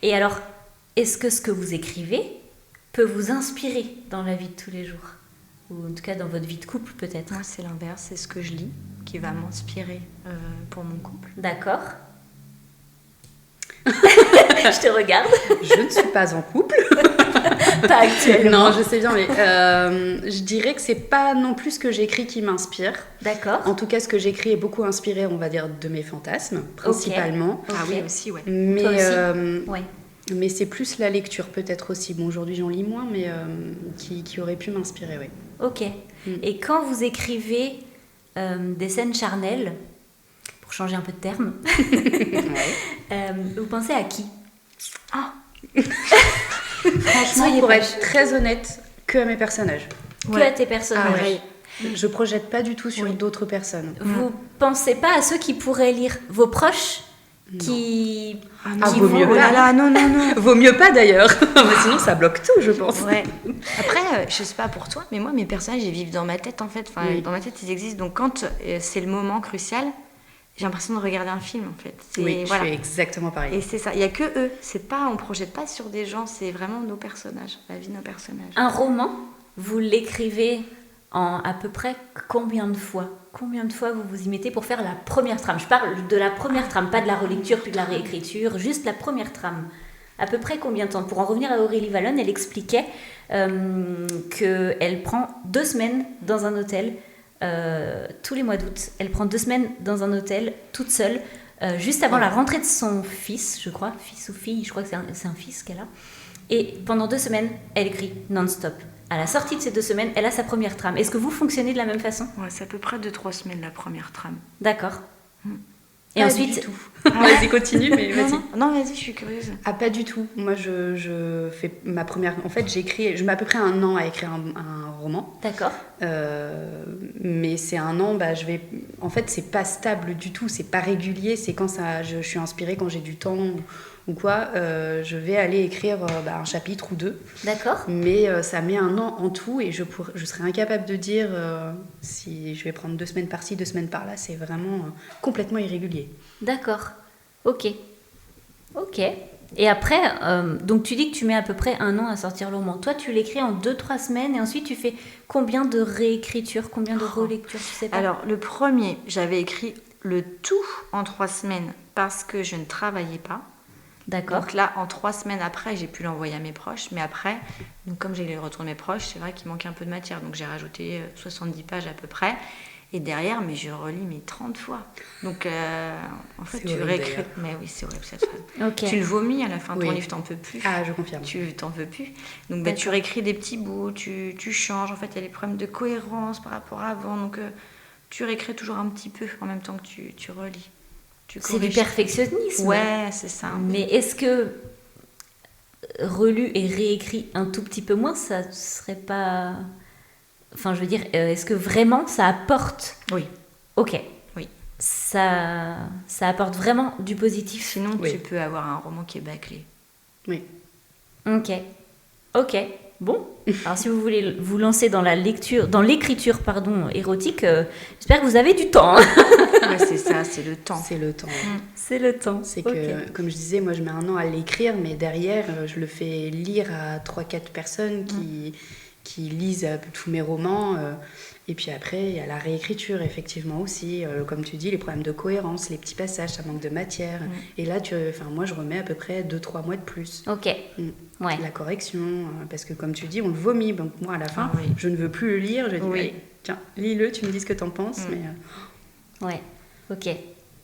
Et alors, est-ce que ce que vous écrivez peut vous inspirer dans la vie de tous les jours ? Ou en tout cas dans votre vie de couple peut-être ? Moi c'est l'inverse, c'est ce que je lis qui va m'inspirer pour mon couple. D'accord. Je te regarde. Je ne suis pas en couple. Pas actuellement. Non, je sais bien, mais je dirais que c'est pas non plus ce que j'écris qui m'inspire. D'accord. En tout cas, ce que j'écris est beaucoup inspiré, on va dire, de mes fantasmes, principalement. Okay. Ah oui, aussi, ouais. Mais, toi aussi mais c'est plus la lecture, peut-être aussi. Bon, aujourd'hui, j'en lis moins, mais qui aurait pu m'inspirer, oui. Ok. Et quand vous écrivez des scènes charnelles, pour changer un peu de terme, vous pensez à qui ? Franchement, pour être très honnête, que à mes personnages. Que à tes personnages. Je projette pas du tout sur d'autres personnes. Vous pensez pas à ceux qui pourraient lire vos proches qui vaut mieux pas. Non. Vaut mieux pas d'ailleurs. Sinon, ça bloque tout, je pense. Ouais. Après, je sais pas pour toi, mais moi, mes personnages, ils vivent dans ma tête en fait. Enfin, dans ma tête, ils existent. Donc, quand c'est le moment crucial, j'ai l'impression de regarder un film en fait. Je suis exactement pareil. Et c'est ça. Il y a que eux. C'est pas, on projette pas sur des gens. C'est vraiment nos personnages, la vie de nos personnages. Un roman, vous l'écrivez en à peu près combien de fois ? Combien de fois vous vous y mettez pour faire la première trame ? Je parle de la première trame, pas de la relecture puis de la réécriture, juste la première trame. À peu près combien de temps ? Pour en revenir à Aurélie Valogne, elle expliquait qu'elle prend 2 semaines dans un hôtel tous les mois d'août. Elle prend 2 semaines dans un hôtel toute seule, juste avant la rentrée de son fils, je crois, fils ou fille, je crois que c'est un fils qu'elle a. Et pendant 2 semaines, elle écrit non-stop. À la sortie de ces 2 semaines, elle a sa première trame. Est-ce que vous fonctionnez de la même façon ? Ouais, c'est à peu près 2-3 semaines la première trame. D'accord. Et pas ensuite... du tout. Vas-y, continue, mais vas-y. Non, vas-y, je suis curieuse. Pas du tout. Moi, je fais ma première... En fait, je mets à peu près 1 an à écrire un roman. D'accord. Mais c'est 1 an, En fait, c'est pas stable du tout, c'est pas régulier. C'est quand je suis inspirée, quand j'ai du temps ou quoi, je vais aller écrire un chapitre ou 2. D'accord. Mais ça met un an en tout et je serais incapable de dire si je vais prendre 2 semaines par-ci, 2 semaines par-là. C'est vraiment complètement irrégulier. D'accord. Ok. Et après, donc tu dis que tu mets à peu près 1 an à sortir le roman. Toi, tu l'écris en 2-3 semaines et ensuite tu fais combien de réécritures, combien de relectures, tu sais pas? Alors, le premier, j'avais écrit le tout en 3 semaines parce que je ne travaillais pas. D'accord. Donc là, en 3 semaines après, j'ai pu l'envoyer à mes proches. Mais après, donc comme j'ai les retours de mes proches, c'est vrai qu'il manquait un peu de matière. Donc j'ai rajouté 70 pages à peu près. Et derrière, mais je relis 30 fois. Donc en fait, C'est tu horrible, réécris. d'ailleurs. Mais oui, c'est horrible cette phrase. Ok. Tu le vomis à la fin de ton Oui. livre, t'en peux plus. Ah, je confirme. Tu t'en veux plus. Donc tu D'accord. réécris des petits bouts, tu changes. En fait, il y a les problèmes de cohérence par rapport à avant. Donc tu réécris toujours un petit peu en même temps que tu relis. Tu C'est du corriges. perfectionnisme. Ouais, c'est ça. Mais est-ce que relu et réécrit un tout petit peu moins, ça serait pas... Enfin, je veux dire, est-ce que vraiment ça apporte... Oui. Ok. Oui. Ça apporte vraiment du positif. Sinon, Oui. tu peux avoir un roman qui est bâclé. Oui. Ok. Bon. Alors, si vous voulez vous lancer dans l'écriture, érotique, j'espère que vous avez du temps. Ouais, c'est ça, c'est le temps. C'est le temps. C'est le temps. C'est que, comme je disais, moi je mets 1 an à l'écrire, mais derrière, je le fais lire à 3-4 personnes qui lisent tous mes romans. Et puis après, il y a la réécriture, effectivement aussi. Comme tu dis, les problèmes de cohérence, les petits passages, ça manque de matière. Et là, moi je remets à peu près 2-3 mois de plus. Ok. Ouais. La correction, parce que comme tu dis, on le vomit. Donc moi, à la fin, Ah oui. je ne veux plus le lire. Je dis, Oui. allez, tiens, lis-le, tu me dis ce que t'en penses. Mais, Ouais, ok.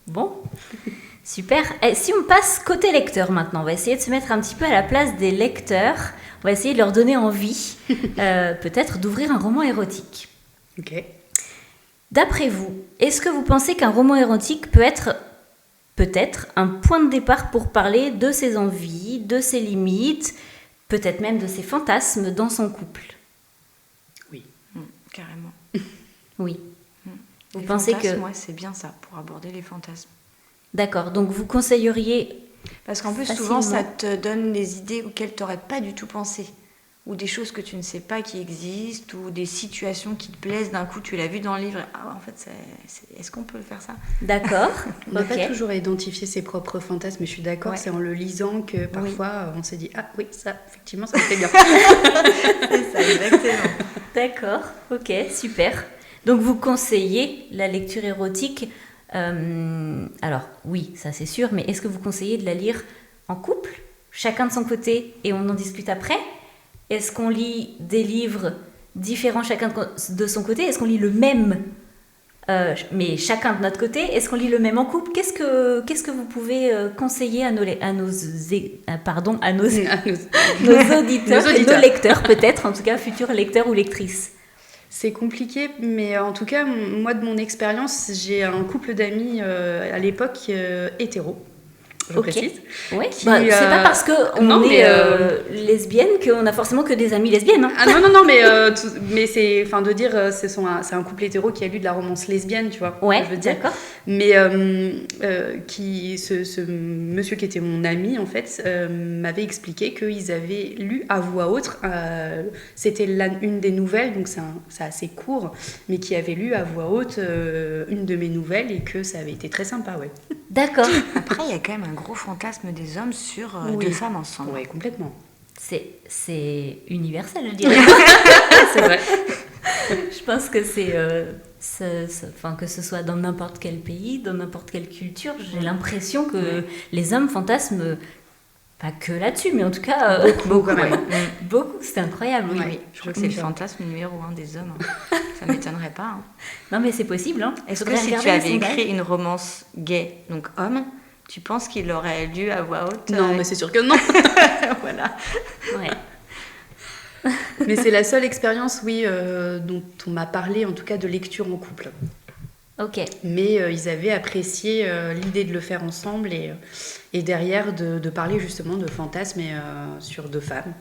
Bon, super. Et si on passe côté lecteur maintenant, on va essayer de se mettre un petit peu à la place des lecteurs. On va essayer de leur donner envie, peut-être, d'ouvrir un roman érotique. ok. D'après vous, est-ce que vous pensez qu'un roman érotique peut être peut-être un point de départ pour parler de ses envies, de ses limites, peut-être même de ses fantasmes dans son couple? Oui. Carrément. Oui. Vous Les pensez fantasmes, que... ouais, c'est bien ça, pour aborder les fantasmes. D'accord, donc vous conseilleriez... Parce qu'en plus, Facilement. souvent, ça te donne des idées auxquelles tu n'aurais pas du tout pensé. Ou des choses que tu ne sais pas qui existent, ou des situations qui te plaisent. D'un coup, tu l'as vu dans le livre. Ah, en fait, est-ce qu'on peut faire ça? D'accord, On n'a pas ok. toujours identifié ses propres fantasmes, mais je suis d'accord, Ouais. c'est en le lisant que parfois on s'est dit ah oui, ça, effectivement, ça me fait bien. C'est ça, exactement. D'accord, ok, super. Donc vous conseillez la lecture érotique. Alors oui, ça c'est sûr, mais est-ce que vous conseillez de la lire en couple, chacun de son côté, et on en discute après? Est-ce qu'on lit des livres différents chacun de son côté? Est-ce qu'on lit le même, mais chacun de notre côté? Est-ce qu'on lit le même en couple? Qu'est-ce que vous pouvez conseiller à nos auditeurs, Nos auditeurs. et nos lecteurs peut-être, en tout cas futurs lecteurs ou lectrices? C'est compliqué, mais en tout cas, moi de mon expérience, j'ai un couple d'amis à l'époque hétéro, je précise. Oui, Qui, c'est pas parce qu'on non, est mais, lesbienne qu'on a forcément que des amies lesbiennes. Hein. Ah non, mais c'est, enfin de dire, c'est un couple hétéro qui a lu de la romance lesbienne, tu vois. Ouais, je veux dire. d'accord. Mais ce monsieur qui était mon ami, en fait, m'avait expliqué qu'ils avaient lu à voix haute, c'était une des nouvelles, donc c'est assez court, mais qui avait lu à voix haute une de mes nouvelles et que ça avait été très sympa, ouais. D'accord. Après, il y a quand même un gros fantasme des hommes sur Oui. 2 femmes ensemble. Ouais, complètement. C'est universel, je dirais. C'est vrai. Je pense que enfin, que ce soit dans n'importe quel pays, dans n'importe quelle culture, j'ai l'impression que les hommes fantasment, pas que là-dessus, mais en tout cas... Beaucoup quand même. Beaucoup, c'est incroyable. Oui. Oui, je crois que c'est le fantasme numéro 1 des hommes. Ça m'étonnerait pas. Hein. Non, mais c'est possible. Hein. Est-ce que Faudrait si tu regarder les avais sondages. écrit une romance gay, donc homme, tu penses qu'il aurait lu à voix haute? Non, mais c'est sûr que non. Voilà. Ouais. Mais c'est la seule expérience, oui, dont on m'a parlé, en tout cas, de lecture en couple. Ok. Mais ils avaient apprécié l'idée de le faire ensemble et derrière de parler justement de fantasmes sur 2 femmes.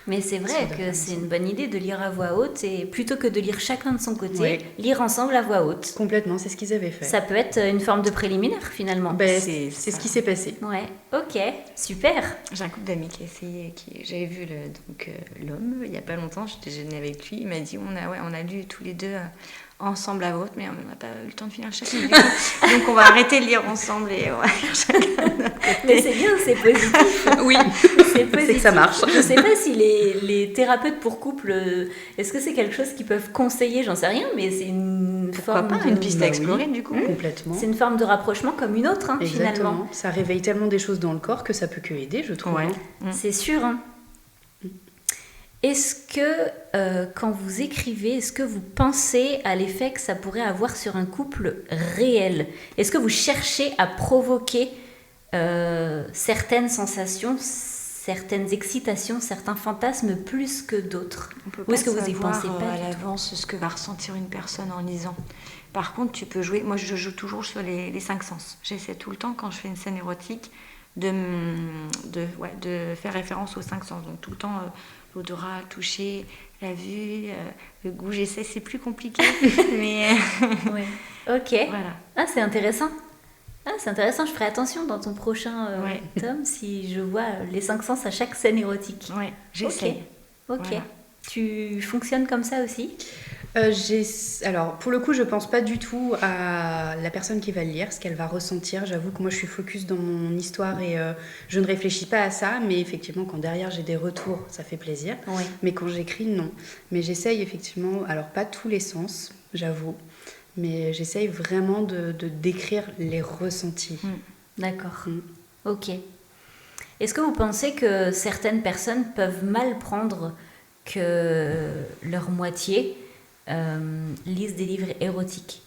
Mais c'est vrai Ça doit que faire c'est ensemble. une bonne idée de lire à voix haute et plutôt que de lire chacun de son côté, Ouais. lire ensemble à voix haute. Complètement, c'est ce qu'ils avaient fait. Ça peut être une forme de préliminaire finalement. Ben, c'est c'est ça. ce qui s'est passé. Ouais, ok, super. J'ai un couple d'amis qui a essayé, j'avais vu l'homme il n'y a pas longtemps, j'étais déjeuné avec lui, il m'a dit on a lu tous les deux ensemble à voix haute, mais on n'a pas eu le temps de finir chacun. Donc on va arrêter de lire ensemble et on va lire chacun. Mais c'est bien, c'est positif. Oui, C'est positif. que ça marche. Je sais pas si les thérapeutes pour couple, est-ce que c'est quelque chose qu'ils peuvent conseiller, j'en sais rien, mais c'est une Pourquoi forme pas, de... une piste à Bah oui. explorer du coup. Complètement. C'est une forme de rapprochement comme une autre, hein, finalement. Exactement. Ça réveille tellement des choses dans le corps que ça peut que aider, je trouve. Ouais. hein. C'est sûr. Hein. Est-ce que, quand vous écrivez, est-ce que vous pensez à l'effet que ça pourrait avoir sur un couple réel ? Est-ce que vous cherchez à provoquer certaines sensations, certaines excitations, certains fantasmes plus que d'autres ? On peut Ou est-ce pas que vous y savoir, pensez pas à du tout ? l'avance ce que va ressentir une personne en lisant. Par contre, tu peux jouer. Moi, je joue toujours sur les 5 sens. J'essaie tout le temps, quand je fais une scène érotique, de faire référence aux 5 sens. Donc, tout le temps, l'odorat, le toucher, la vue, le goût. J'essaie, c'est plus compliqué. Mais Ouais. Ok. voilà. Ah, c'est intéressant. Ah, c'est intéressant, je ferai attention dans ton prochain Ouais. tome si je vois les 5 sens à chaque scène érotique. Ouais, j'essaie. Ok. Voilà. Tu fonctionnes comme ça aussi ? Alors, pour le coup, je pense pas du tout à la personne qui va le lire, ce qu'elle va ressentir. J'avoue que moi, je suis focus dans mon histoire et je ne réfléchis pas à ça. Mais effectivement, quand derrière j'ai des retours, ça fait plaisir. Oui. Mais quand j'écris, non. Mais j'essaye effectivement, alors pas tous les sens, j'avoue, mais j'essaye vraiment de décrire les ressentis. D'accord. Mm. Ok. Est-ce que vous pensez que certaines personnes peuvent mal prendre que leur moitié lisent des livres érotiques ?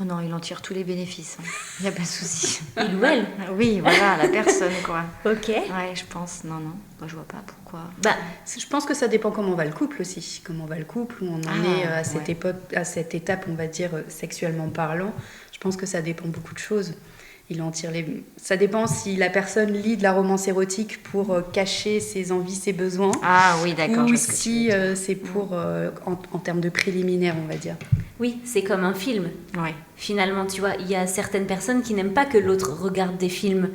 Oh non, il en tire tous les bénéfices. Il n'y a pas de souci. Il ou elle ? Oui, voilà, la personne, quoi. Ok. Ouais, je pense. Non. Moi, je vois pas pourquoi. Bah, Je pense que ça dépend comment va le couple aussi. Comment va le couple, où on en Ah, est à cette ouais. époque, à cette étape, on va dire, sexuellement parlant. Je pense que ça dépend beaucoup de choses. Il en tire les... Ça dépend si la personne lit de la romance érotique pour cacher ses envies, ses besoins. Ah oui, d'accord. je Ou vois ce que tu si veux dire. c'est pour, en termes de préliminaire, on va dire. oui, c'est comme un film. Ouais. Finalement, tu vois, il y a certaines personnes qui n'aiment pas que l'autre regarde des films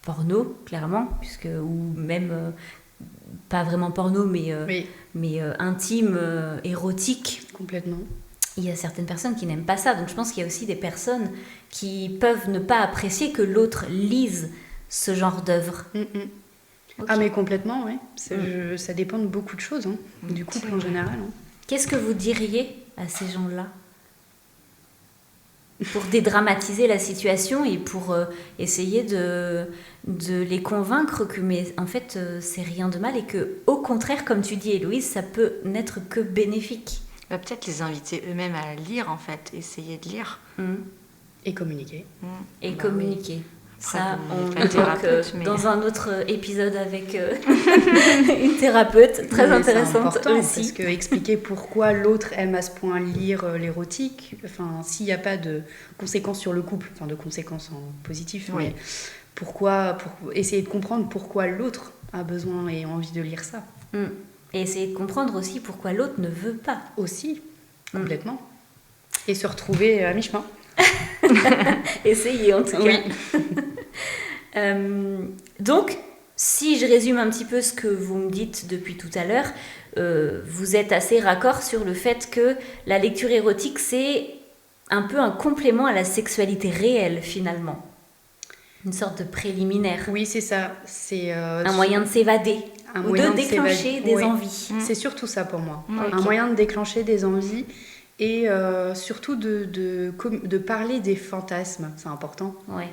porno, clairement, puisque, ou même pas vraiment porno, Oui, mais intime, érotique. complètement. Il y a certaines personnes qui n'aiment pas ça. Donc je pense qu'il y a aussi des personnes qui peuvent ne pas apprécier que l'autre lise ce genre d'œuvre. Mm, mm. Ok. Ah mais complètement, oui. Ça dépend de beaucoup de choses, hein, du couple en C'est vrai. général. hein. Qu'est-ce que vous diriez à ces gens-là pour dédramatiser la situation et pour essayer de les convaincre que mais en fait c'est rien de mal et que au contraire, comme tu dis Héloïse, ça peut n'être que bénéfique. Bah, peut-être les inviter eux-mêmes à lire, en fait. Essayer de lire. Et communiquer. Et Bah communiquer. Après, Ça, vous on n'êtes pas l'évoque thérapeute, mais- dans un autre épisode avec une thérapeute très Mais c'est intéressante important, aussi. parce que expliquer pourquoi l'autre aime à ce point lire l'érotique, enfin, s'il n'y a pas de conséquences sur le couple, enfin de conséquences en positif, Oui. mais pourquoi, essayer de comprendre pourquoi l'autre a besoin et envie de lire ça Mm. Et essayer de comprendre aussi pourquoi l'autre ne veut pas. aussi, complètement. Et se retrouver à mi-chemin. Essayer en tout cas. Oui. Donc, si je résume un petit peu ce que vous me dites depuis tout à l'heure, vous êtes assez raccord sur le fait que la lecture érotique, c'est un peu un complément à la sexualité réelle finalement. Une sorte de préliminaire. Oui, c'est ça. C'est Un moyen de s'évader un ou moyen de déclencher s'évader. des Oui. envies. C'est surtout ça pour moi. Ok. Un moyen de déclencher des envies et surtout de parler des fantasmes. C'est important. Ouais.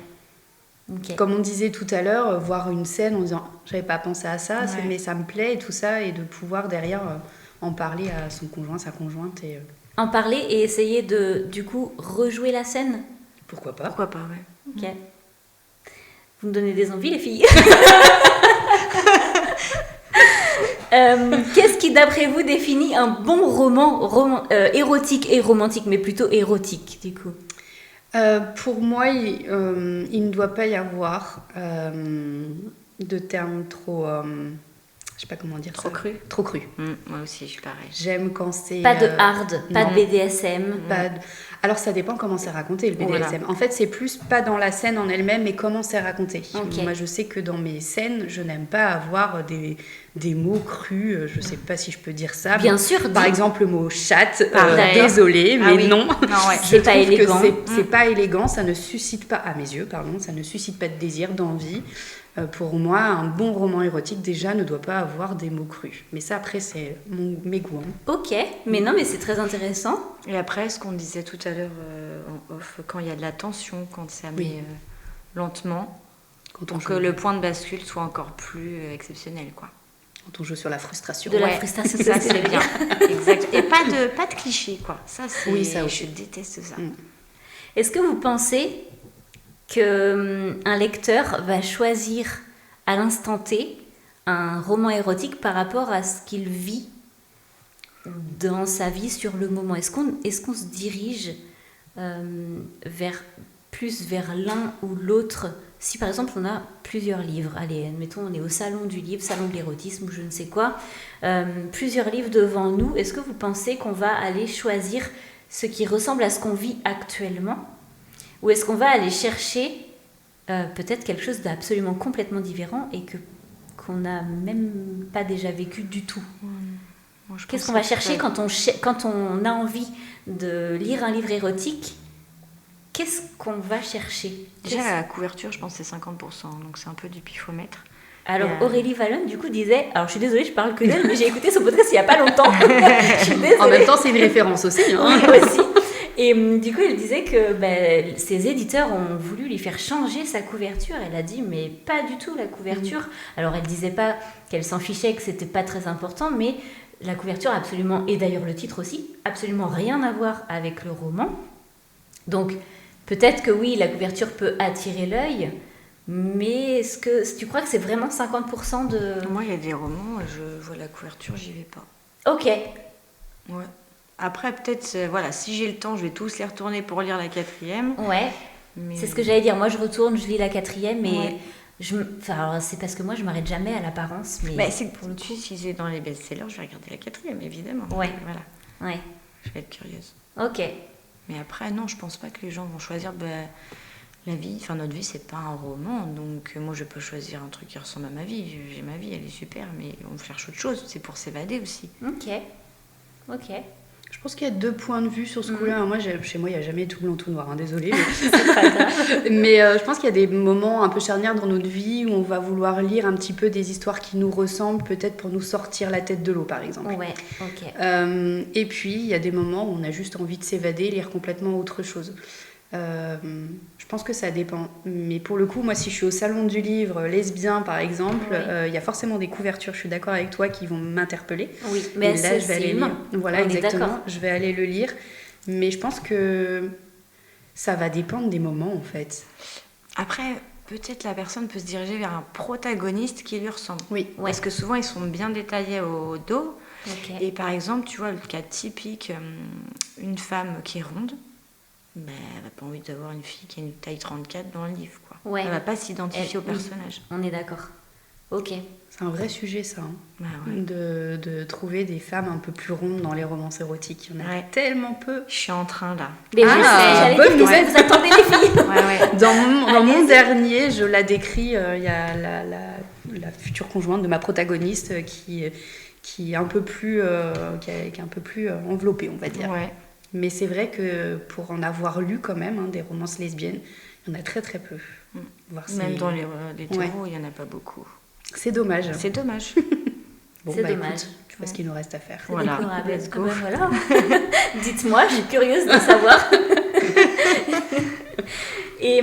Ok. Comme on disait tout à l'heure, voir une scène en disant j'avais pas pensé à ça, Ouais. mais ça me plaît et tout ça, et de pouvoir derrière en parler à son conjoint, sa conjointe, et En parler et essayer de, du coup, rejouer la scène. pourquoi pas. Pourquoi pas, ouais. Ok. Vous me donnez des envies, les filles. Qu'est-ce qui, d'après vous, définit un bon roman érotique et romantique, mais plutôt érotique, du coup? Pour moi, il ne doit pas y avoir de termes trop sais pas comment dire Trop ça. cru. Trop cru. Moi aussi, je suis pareil. J'aime quand c'est... Pas de hard, pas non. de BDSM. Alors ça dépend comment c'est raconté le BDSM. Voilà. En fait c'est plus pas dans la scène en elle-même mais comment c'est raconté. Ok. Moi je sais que dans mes scènes je n'aime pas avoir des mots crus, je sais pas si je peux dire ça. Bien sûr, Par dis. exemple le mot chatte, Pareil. désolée mais Ah oui. non. Non, ouais. Je C'est pas trouve que élégant. c'est pas élégant, ça ne suscite pas, à mes yeux pardon, ça ne suscite pas de désir, d'envie. Pour moi, un bon roman érotique déjà ne doit pas avoir des mots crus. Mais ça après c'est mes goûts. Hein. Ok, mais non, mais c'est très intéressant. Et après, ce qu'on disait tout à l'heure en off, quand il y a de la tension, quand c'est amené lentement, Quand on pour joue, que le point de bascule soit encore plus exceptionnel, quoi. quand on joue sur la frustration. De la Ouais, frustration, ça c'est ce que c'est je veux bien. dire. Exact. Et pas de clichés, quoi. Ça, c'est... Oui, ça je aussi. déteste ça. Est-ce que vous pensez qu'un lecteur va choisir à l'instant T un roman érotique par rapport à ce qu'il vit dans sa vie sur le moment? Est-ce qu'on se dirige plus vers l'un ou l'autre? Si par exemple on a plusieurs livres, allez, admettons on est au salon du livre, salon de l'érotisme ou je ne sais quoi, plusieurs livres devant nous, est-ce que vous pensez qu'on va aller choisir ce qui ressemble à ce qu'on vit actuellement? Ou est-ce qu'on va aller chercher peut-être quelque chose d'absolument complètement différent et qu'on n'a même pas déjà vécu du tout? Moi, je Qu'est-ce pense qu'on va que chercher ça- quand on a envie de lire un livre érotique? Qu'est-ce qu'on va chercher? Déjà, la couverture, je pense que c'est 50%, donc c'est un peu du pifomètre. Alors Et, Aurélie Vallon du coup disait, alors je suis désolée, je parle que d'elle, mais j'ai écouté son podcast il n'y a pas longtemps. Je suis désolée. En même temps c'est une référence aussi. Hein. Oui, aussi. Et du coup, elle disait que ses éditeurs ont voulu lui faire changer sa couverture. Elle a dit, mais pas du tout la couverture. Alors, elle disait pas qu'elle s'en fichait, que c'était pas très important, mais la couverture absolument, et d'ailleurs le titre aussi, absolument rien à voir avec le roman. Donc, peut-être que oui, la couverture peut attirer l'œil, mais est-ce que tu crois que c'est vraiment 50% de... Moi, il y a des romans, je vois la couverture, j'y vais pas. Ok. Ouais. Après, peut-être, voilà, si j'ai le temps, je vais tous les retourner pour lire la 4e. Ouais. Mais... C'est ce que j'allais dire. Moi, je retourne, je lis la 4e et... Ouais. Enfin, c'est parce que moi, je m'arrête jamais à l'apparence. Mais Bah, c'est pour le coup, si c'est dans les best-sellers, je vais regarder la 4e, évidemment. Ouais. Voilà. Ouais. Je vais être curieuse. Ok. Mais après, non, je pense pas que les gens vont choisir... la vie, enfin notre vie, c'est pas un roman, donc moi je peux choisir un truc qui ressemble à ma vie. J'ai ma vie, elle est super, mais on cherche autre chose, c'est pour s'évader aussi. Ok. Ok. Je pense qu'il y a deux points de vue sur ce coup-là. Moi, chez moi, il n'y a jamais tout blanc, tout noir, hein, désolée. Mais je pense qu'il y a des moments un peu charnières dans notre vie où on va vouloir lire un petit peu des histoires qui nous ressemblent, peut-être pour nous sortir la tête de l'eau, par exemple. Ouais. Ok. Et puis, il y a des moments où on a juste envie de s'évader, lire complètement autre chose. Je pense que ça dépend. Mais pour le coup, moi, si je suis au salon du livre lesbien, par exemple, il y a forcément des couvertures, je suis d'accord avec toi, qui vont m'interpeller. Oui, mais Et là, je vais aller lire. Voilà, On est exactement. d'accord. Je vais aller le lire. Mais je pense que ça va dépendre des moments, en fait. Après, peut-être la personne peut se diriger vers un protagoniste qui lui ressemble. Oui. Ouais. Parce que souvent, ils sont bien détaillés au dos. Ok. Et par exemple, tu vois, le cas typique, une femme qui est ronde, elle n'a pas envie d'avoir une fille qui a une taille 34 dans le livre, quoi. Ouais. Elle va pas s'identifier au Oui. personnage. On est d'accord. Ok. C'est un vrai sujet, ça. Hein. Bah ouais. De trouver des femmes un peu plus rondes dans les romances érotiques. Il y en a Ouais. tellement peu. Je suis en train, là. Mais je sais, j'allais bonne dire, qu'est-ce nouvelle. que vous attendez les filles? Ouais, ouais. Dans mon Allez-y. dernier, je la décris, il y a la future conjointe de ma protagoniste qui est un peu plus, qui est un peu plus enveloppée, on va dire. Ouais. Mais c'est vrai que pour en avoir lu quand même, hein, des romances lesbiennes, il y en a très très peu. Voire Même c'est- dans les hétéros, Ouais. il n'y en a pas beaucoup. C'est dommage. C'est dommage. Bon, C'est bah, dommage. écoute, tu vois ce qu'il nous reste à faire. Voilà. Déplorable. Let's go. Ah ben voilà. Dites-moi, je suis curieuse de savoir. Et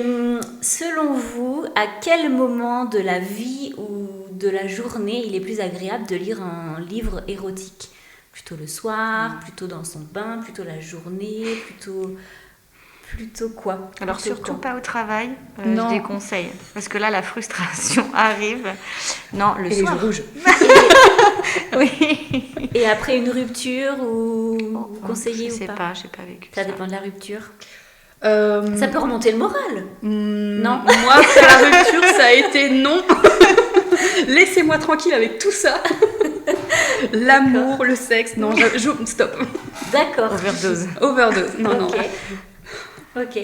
selon vous, à quel moment de la vie ou de la journée il est plus agréable de lire un livre érotique? Plutôt le soir, plutôt dans son bain, plutôt la journée, plutôt quoi? Alors Plutôt surtout quoi? pas au travail, Non. je déconseille. Parce que là, la frustration arrive. Non, le Et les soir. joues rouges. Oui. Et après une rupture ou vous conseillez Je ou sais pas? pas, j'ai pas vécu Ça dépend de la rupture. Euh, Ça peut remonter le moral. Non. Moi, pour la rupture, ça a été non. Laissez-moi tranquille avec tout ça. L'amour, le sexe, non, stop. D'accord. Overdose. Non, Ok. non. Ok.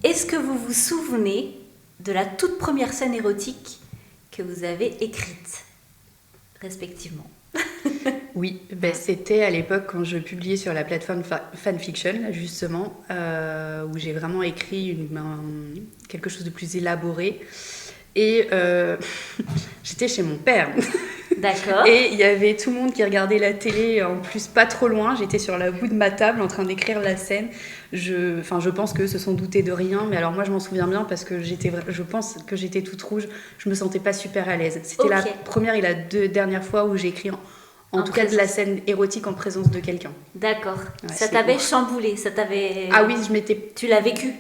Est-ce que vous vous souvenez de la toute première scène érotique que vous avez écrite, respectivement? Oui, c'était à l'époque quand je publiais sur la plateforme Fanfiction, là, justement, où j'ai vraiment écrit quelque chose de plus élaboré. Et j'étais chez mon père. D'accord. Et il y avait tout le monde qui regardait la télé, en plus pas trop loin. J'étais sur la bout de ma table en train d'écrire la scène. Je pense qu'eux se sont doutés de rien, mais alors moi je m'en souviens bien parce que je pense que j'étais toute rouge. Je me sentais pas super à l'aise. C'était la première et la dernière fois où j'ai écrit en tout cas de la scène érotique en présence de quelqu'un. D'accord. Ouais, ça t'avait chamboulé, ça t'avait... Ah oui, Tu l'as vécu?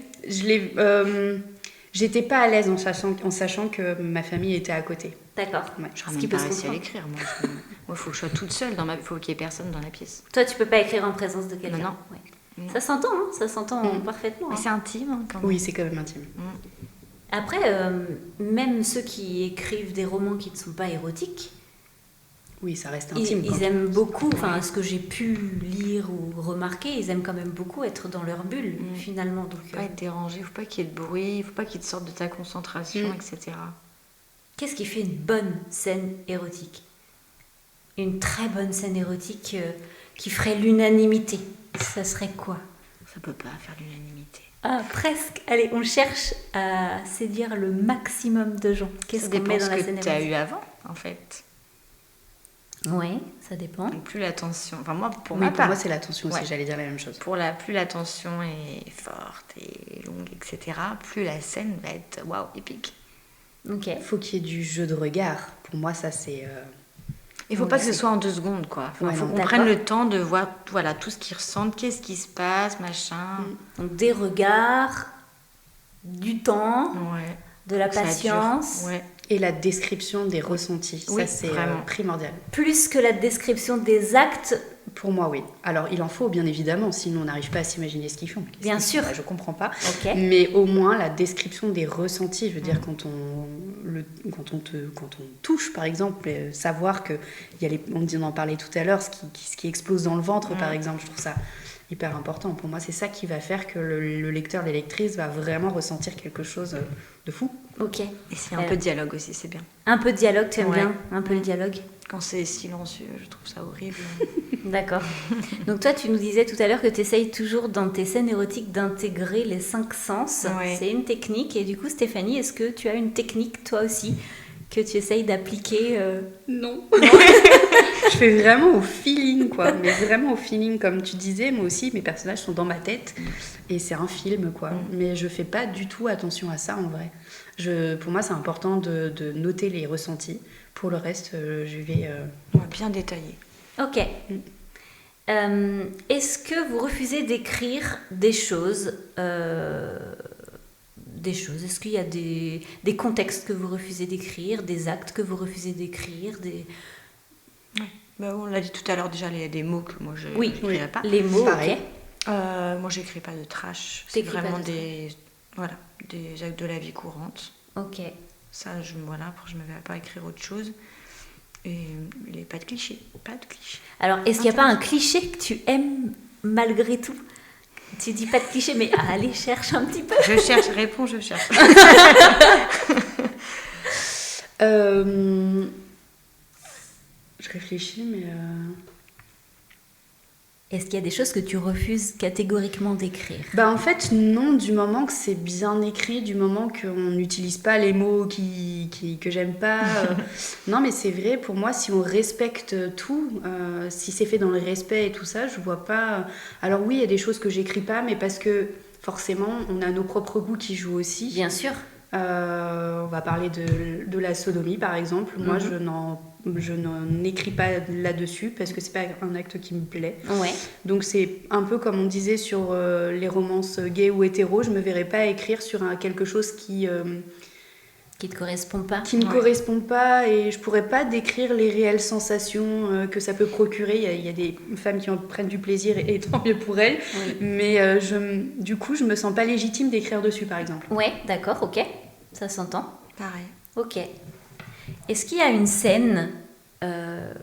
J'étais pas à l'aise en sachant que ma famille était à côté. D'accord. Ouais. Je n'aurais même pas réussi à l'écrire. Moi, il faut que je sois toute seule. Il faut qu'il n'y ait personne dans la pièce. Toi, tu peux pas écrire en présence de quelqu'un? Non. Ouais. Ça s'entend, hein, ça s'entend parfaitement. Mais c'est intime, hein, quand même. Oui, c'est quand même intime. Après, même ceux qui écrivent des romans qui ne sont pas érotiques, oui, ça reste intime. Ils aiment beaucoup, enfin, ce que j'ai pu lire ou remarquer, ils aiment quand même beaucoup être dans leur bulle, finalement. Donc, faut pas être dérangé, faut pas qu'il y ait de bruit, faut pas qu'il te sorte de ta concentration, etc. Qu'est-ce qui fait une bonne scène érotique? Une très bonne scène érotique qui ferait l'unanimité, ça serait quoi? Ça peut pas faire l'unanimité. Ah, presque. Allez, on cherche à séduire le maximum de gens. Qu'est-ce qu'on met dans la scène érotique? Ça dépend ce que tu as eu avant, en fait. Oui, ça dépend. Donc plus la tension... Enfin, moi, pour moi, c'est la tension aussi, j'allais dire la même chose. Plus la tension est forte et longue, etc., plus la scène va être, waouh, épique. Ok. Il faut qu'il y ait du jeu de regard. Pour moi, ça, c'est... Il faut pas que ce soit en 2 secondes, quoi. Il faut qu'on prenne le temps de voir tout ce qu'ils ressentent, qu'est-ce qui se passe, machin. Donc des regards, du temps, de la patience. Et la description des ressentis. Oui, ça, c'est primordial. Plus que la description des actes. Pour moi, oui. Alors, il en faut, bien évidemment, sinon on n'arrive pas à s'imaginer ce qu'ils font. Bien sûr. Je comprends pas. Okay. Mais au moins, la description des ressentis, je veux dire, quand on touche, par exemple, savoir que, on en parlait tout à l'heure, ce qui explose dans le ventre, par exemple, je trouve ça hyper important. Pour moi, c'est ça qui va faire que le lecteur, les lectrices va vraiment ressentir quelque chose de fou. Ok. Et c'est un peu de dialogue aussi, c'est bien. Un peu de dialogue, tu aimes bien? Un peu le dialogue? Quand c'est silencieux, je trouve ça horrible. D'accord. Donc toi, tu nous disais tout à l'heure que tu essayes toujours dans tes scènes érotiques d'intégrer les 5 sens. Ouais. C'est une technique. Et du coup, Stéphanie, est-ce que tu as une technique, toi aussi, que tu essayes d'appliquer Non. Je fais vraiment au feeling, quoi. Mais vraiment au feeling, comme tu disais. Moi aussi, mes personnages sont dans ma tête. Et c'est un film, quoi. Mais je fais pas du tout attention à ça, en vrai. Pour moi, c'est important de noter les ressentis. Pour le reste, je vais... bien détailler. Ok. Est-ce que vous refusez d'écrire des choses Est-ce qu'il y a des contextes que vous refusez d'écrire, des actes que vous refusez d'écrire, Oui. On l'a dit tout à l'heure déjà, il y a des mots que moi je n'écrirais pas. Les mots, pareil. Moi, j'écris pas de trash. C'est vraiment des actes de la vie courante. Ok. Ça, je me verrais pas écrire autre chose. Et il n'y a pas de cliché. Alors, est-ce qu'il n'y a pas un cliché que tu aimes malgré tout? Tu dis pas de cliché, mais allez, cherche un petit peu. Je cherche, réponds, je cherche. Je réfléchis, mais... Est-ce qu'il y a des choses que tu refuses catégoriquement d'écrire? En fait, non, du moment que c'est bien écrit, du moment qu'on n'utilise pas les mots que j'aime pas. Non, mais c'est vrai, pour moi, si on respecte tout, si c'est fait dans le respect et tout ça, je vois pas... Alors oui, il y a des choses que j'écris pas, mais parce que forcément, on a nos propres goûts qui jouent aussi. Bien sûr. On va parler de la sodomie, par exemple. Moi, je n'en écris pas là-dessus parce que c'est pas un acte qui me plaît. Ouais. Donc c'est un peu comme on disait sur les romances gays ou hétéros, je me verrais pas écrire sur quelque chose qui Qui te correspond pas. Qui ne correspond pas, et je pourrais pas décrire les réelles sensations que ça peut procurer. Il y a des femmes qui en prennent du plaisir et tant mieux pour elles. Oui. Mais du coup, je me sens pas légitime d'écrire dessus, par exemple. Ouais, d'accord, ok. Ça s'entend. Pareil. Ok. Est-ce qu'il y a une scène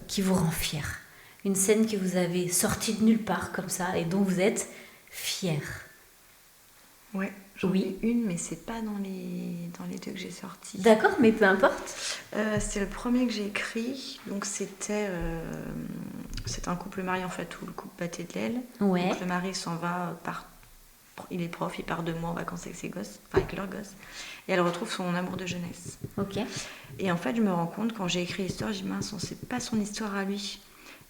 qui vous rend fier? Une scène que vous avez sortie de nulle part comme ça et dont vous êtes fier? Ouais, j'en Oui. ai une, mais c'est pas dans les deux que j'ai sortis. D'accord, mais peu importe. C'est le premier que j'ai écrit. Donc c'était un couple marié en fait où le couple battait de l'aile. Ouais. Donc le mari s'en va, il est prof, il part 2 mois en vacances avec ses gosses, enfin avec leurs gosses. Et elle retrouve son amour de jeunesse. Ok. Et en fait, je me rends compte quand j'ai écrit l'histoire, je dis mince, c'est pas son histoire à lui.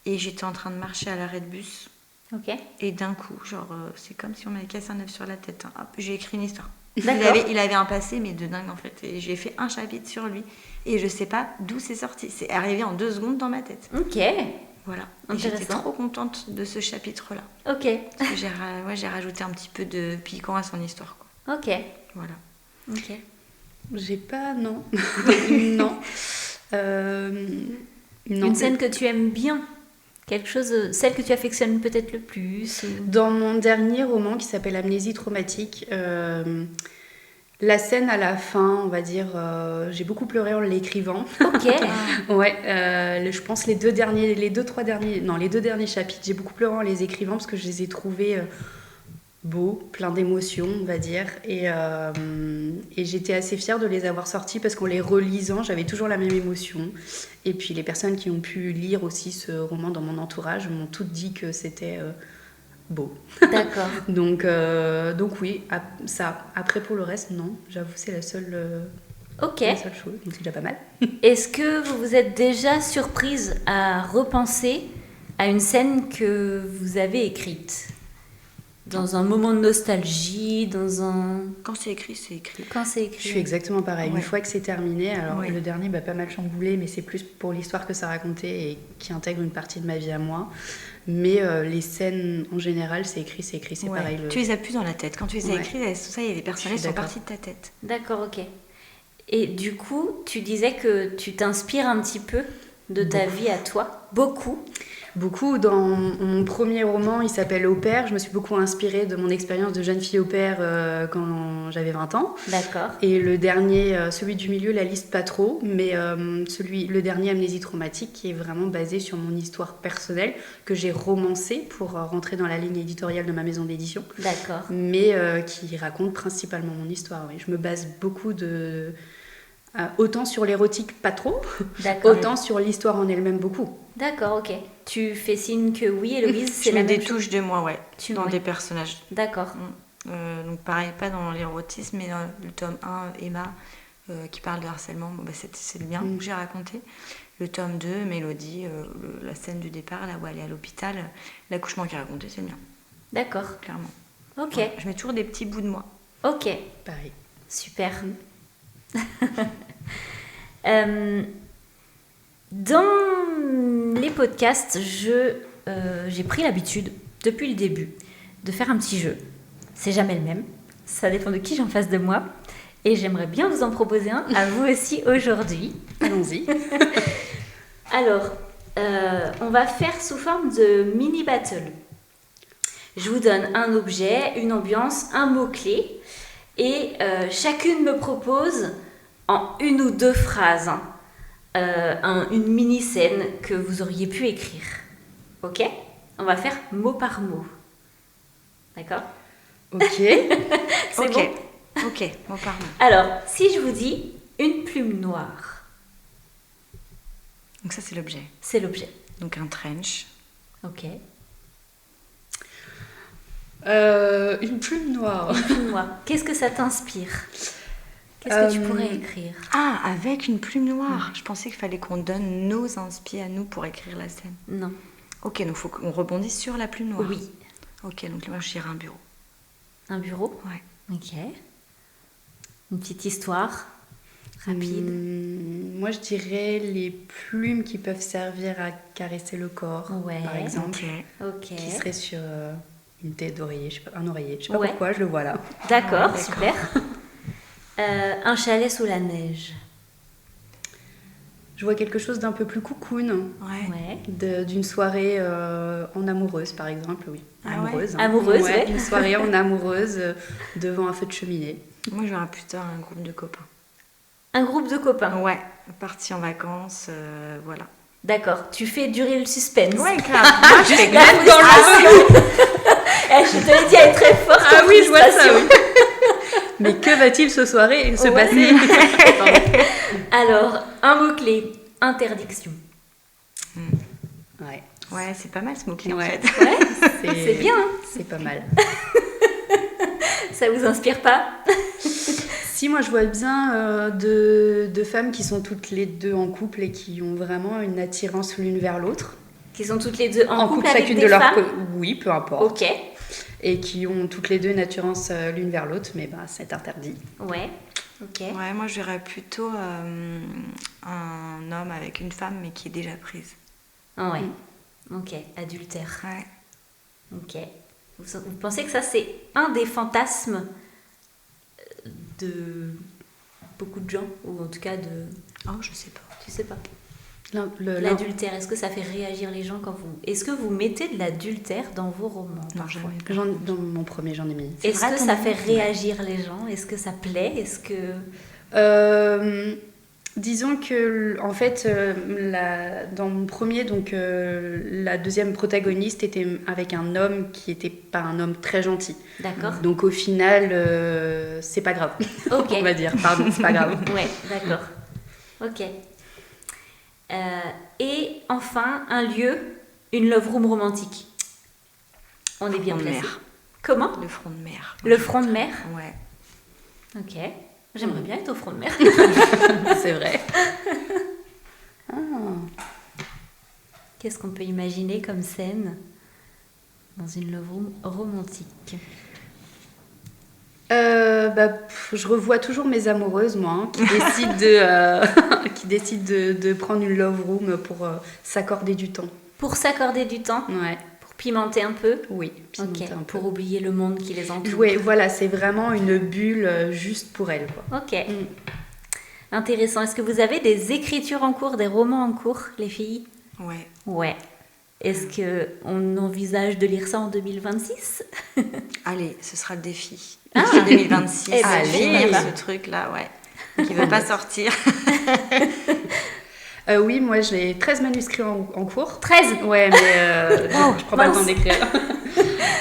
Et j'étais en train de marcher à l'arrêt de bus. Ok. Et d'un coup, c'est comme si on m'avait cassé un œuf sur la tête. Hop, j'ai écrit une histoire. D'accord. Il avait un passé, mais de dingue en fait. Et j'ai fait un chapitre sur lui. Et je sais pas d'où c'est sorti. C'est arrivé en 2 secondes dans ma tête. Ok. Voilà. Et j'étais Intéressant. trop contente de ce chapitre-là. Ok. Parce que j'ai rajouté un petit peu de piquant à son histoire, quoi. Ok. Voilà. Ok. J'ai pas... Non. Non. Non. Une scène que tu aimes bien? Quelque chose, celle que tu affectionnes peut-être le plus Dans mon dernier roman qui s'appelle Amnésie traumatique, la scène à la fin, on va dire, j'ai beaucoup pleuré en l'écrivant. Ok. Ouais, je pense les deux derniers chapitres, j'ai beaucoup pleuré en les écrivant parce que je les ai trouvés beaux, pleins d'émotions, on va dire. Et j'étais assez fière de les avoir sortis parce qu'en les relisant, j'avais toujours la même émotion. Et puis les personnes qui ont pu lire aussi ce roman dans mon entourage m'ont toutes dit que c'était beau. D'accord. Donc oui, ça. Après pour le reste, non, j'avoue, c'est la seule Ok. chose, donc c'est déjà pas mal. Est-ce que vous vous êtes déjà surprise à repenser à une scène que vous avez écrite? Dans un moment de nostalgie, Quand c'est écrit, c'est écrit. Quand c'est Je écrit. suis exactement pareil. Ouais. Une fois que c'est terminé, alors Ouais. le dernier m'a pas mal chamboulé, mais c'est plus pour l'histoire que ça racontait et qui intègre une partie de ma vie à moi. Mais les scènes en général, c'est écrit, c'est Ouais. pareil. Tu les as plus dans la tête. Quand tu les as Ouais. écrits, tout ça, il y a des personnages qui sont d'accord. partis de ta tête. D'accord, ok. Et du coup, tu disais que tu t'inspires un petit peu de ta vie à toi. Beaucoup. Beaucoup. Dans mon premier roman, il s'appelle Au pair. Je me suis beaucoup inspirée de mon expérience de jeune fille au pair quand j'avais 20 ans. D'accord. Et le dernier, celui du milieu, la liste pas trop, mais le dernier, Amnésie traumatique, qui est vraiment basé sur mon histoire personnelle, que j'ai romancée pour rentrer dans la ligne éditoriale de ma maison d'édition, D'accord. mais qui raconte principalement mon histoire. Oui. Je me base beaucoup autant sur l'érotique, pas trop, D'accord. autant sur l'histoire en elle-même, beaucoup. D'accord, ok. Tu fais signe que oui, Héloïse, c'est Je la mets même des chose. touches de moi, ouais, dans Ouais. des personnages. D'accord. Donc pareil, pas dans l'érotisme, mais dans le tome 1, Emma, qui parle de harcèlement, bon, bah, c'est le mien que j'ai raconté. Le tome 2, Mélodie, la scène du départ, là où elle est à l'hôpital, l'accouchement qui est raconté, c'est le mien, D'accord. clairement. Ok. Ouais, je mets toujours des petits bouts de moi. Ok. Pareil. Super. Dans les podcasts, j'ai pris l'habitude, depuis le début, de faire un petit jeu. C'est jamais le même. Ça dépend de qui j'ai en face de moi. Et j'aimerais bien vous en proposer un à vous aussi aujourd'hui. Allons-y. Alors, on va faire sous forme de mini battle. Je vous donne un objet, une ambiance, un mot-clé. Et chacune me propose en 1 ou 2 phrases une mini-scène que vous auriez pu écrire. Ok? On va faire mot par mot. D'accord? Ok. C'est Ok. bon? Ok, bon, pardon. Alors, si je vous dis une plume noire, Donc ça, c'est l'objet. c'est l'objet. Donc un trench. Ok? Une plume noire. Une plume noire. Qu'est-ce que ça t'inspire? Qu'est-ce que tu pourrais écrire? Ah, avec une plume noire. Je pensais qu'il fallait qu'on donne nos inspi à nous pour écrire la scène. Non. Ok, donc il faut qu'on rebondisse sur la plume noire. Oui. Ok, donc là, je dirais un bureau. Un bureau? Ouais. Ok. Une petite histoire rapide. Moi, je dirais les plumes qui peuvent servir à caresser le corps, Ouais. par exemple, Ok. Ok. qui serait sur une tête d'oreiller, je sais pas, un oreiller. Je sais pas Ouais. pourquoi, je le vois là. D'accord, Ouais, super. Un chalet sous la neige. Je vois quelque chose d'un peu plus cocoon, Ouais. d'une soirée en amoureuse par exemple, oui. Ah ouais. Amoureuse. Amoureuse, ouais. Une soirée en amoureuse devant un feu de cheminée. Moi, j'aurais plutôt un groupe de copains. Un groupe de copains. Ouais, parti en vacances, voilà. D'accord, tu fais durer le suspense. Ouais, grave. Moi, je fais La grave frustration. Je te l'ai dit, elle est très forte. Ah en oui, je vois ça, frustration. oui. Mais que va-t-il se passer Pardon. Alors, un mot-clé, interdiction. Ouais, Ouais, c'est pas mal ce mot-clé en Ouais. fait. Ouais, c'est bien, hein. C'est pas mal. Ça vous inspire pas? Si, moi je vois bien deux femmes qui sont toutes les deux en couple et qui ont vraiment une attirance l'une vers l'autre. Qui sont toutes les deux en couple avec chacune des de leur femmes. Oui, peu importe. Ok, Et qui ont toutes les deux une attirance l'une vers l'autre, mais c'est interdit. ouais, ok. Ouais, moi, je verrais plutôt un homme avec une femme, mais qui est déjà prise. Ah ouais, ok, adultère. Ouais. Ok. Vous pensez que ça, c'est un des fantasmes de beaucoup de gens, ou en tout cas de... Oh, je sais pas. Tu sais pas. L'adultère. L'adultère, est-ce que ça fait réagir les gens quand vous... Est-ce que vous mettez de l'adultère dans vos romans? Non, parfois jamais. Dans mon premier, j'en ai mis. C'est Est-ce vrai, que ton ça nom? fait réagir les gens? Est-ce que ça plaît? Est-ce que... Disons que, en fait, dans mon premier, donc la deuxième protagoniste était avec un homme qui n'était pas un homme très gentil. D'accord. Donc au final, c'est pas grave. Ok. On va dire, pardon, c'est pas grave. Ouais, d'accord. Ok. Et enfin, un lieu, une love room romantique. On est bien Front de placé. mer. Comment? Le front de mer. Le front de mer? Ouais. Ok. J'aimerais bien être au front de mer. C'est vrai. Qu'est-ce qu'on peut imaginer comme scène dans une love room romantique? Je revois toujours mes amoureuses, moi, hein, qui décident de prendre une love room pour s'accorder du temps. Pour s'accorder du temps, Ouais, pour pimenter un peu. oui, pimenter Ok. un peu. Pour oublier le monde qui les entoure. Oui, voilà, c'est vraiment une bulle juste pour elle, quoi. Ok. Intéressant. Est-ce que vous avez des écritures en cours, des romans en cours, les filles? Ouais. Ouais. Est-ce qu'on envisage de lire ça en 2026? Allez, ce sera le défi. Ah. 2026. Eh ben, Allez, génial. ce truc-là, ouais. Qui ne veut pas sortir. Oui, moi j'ai 13 manuscrits en cours. 13. Ouais, mais je prends pas le mince. temps d'écrire.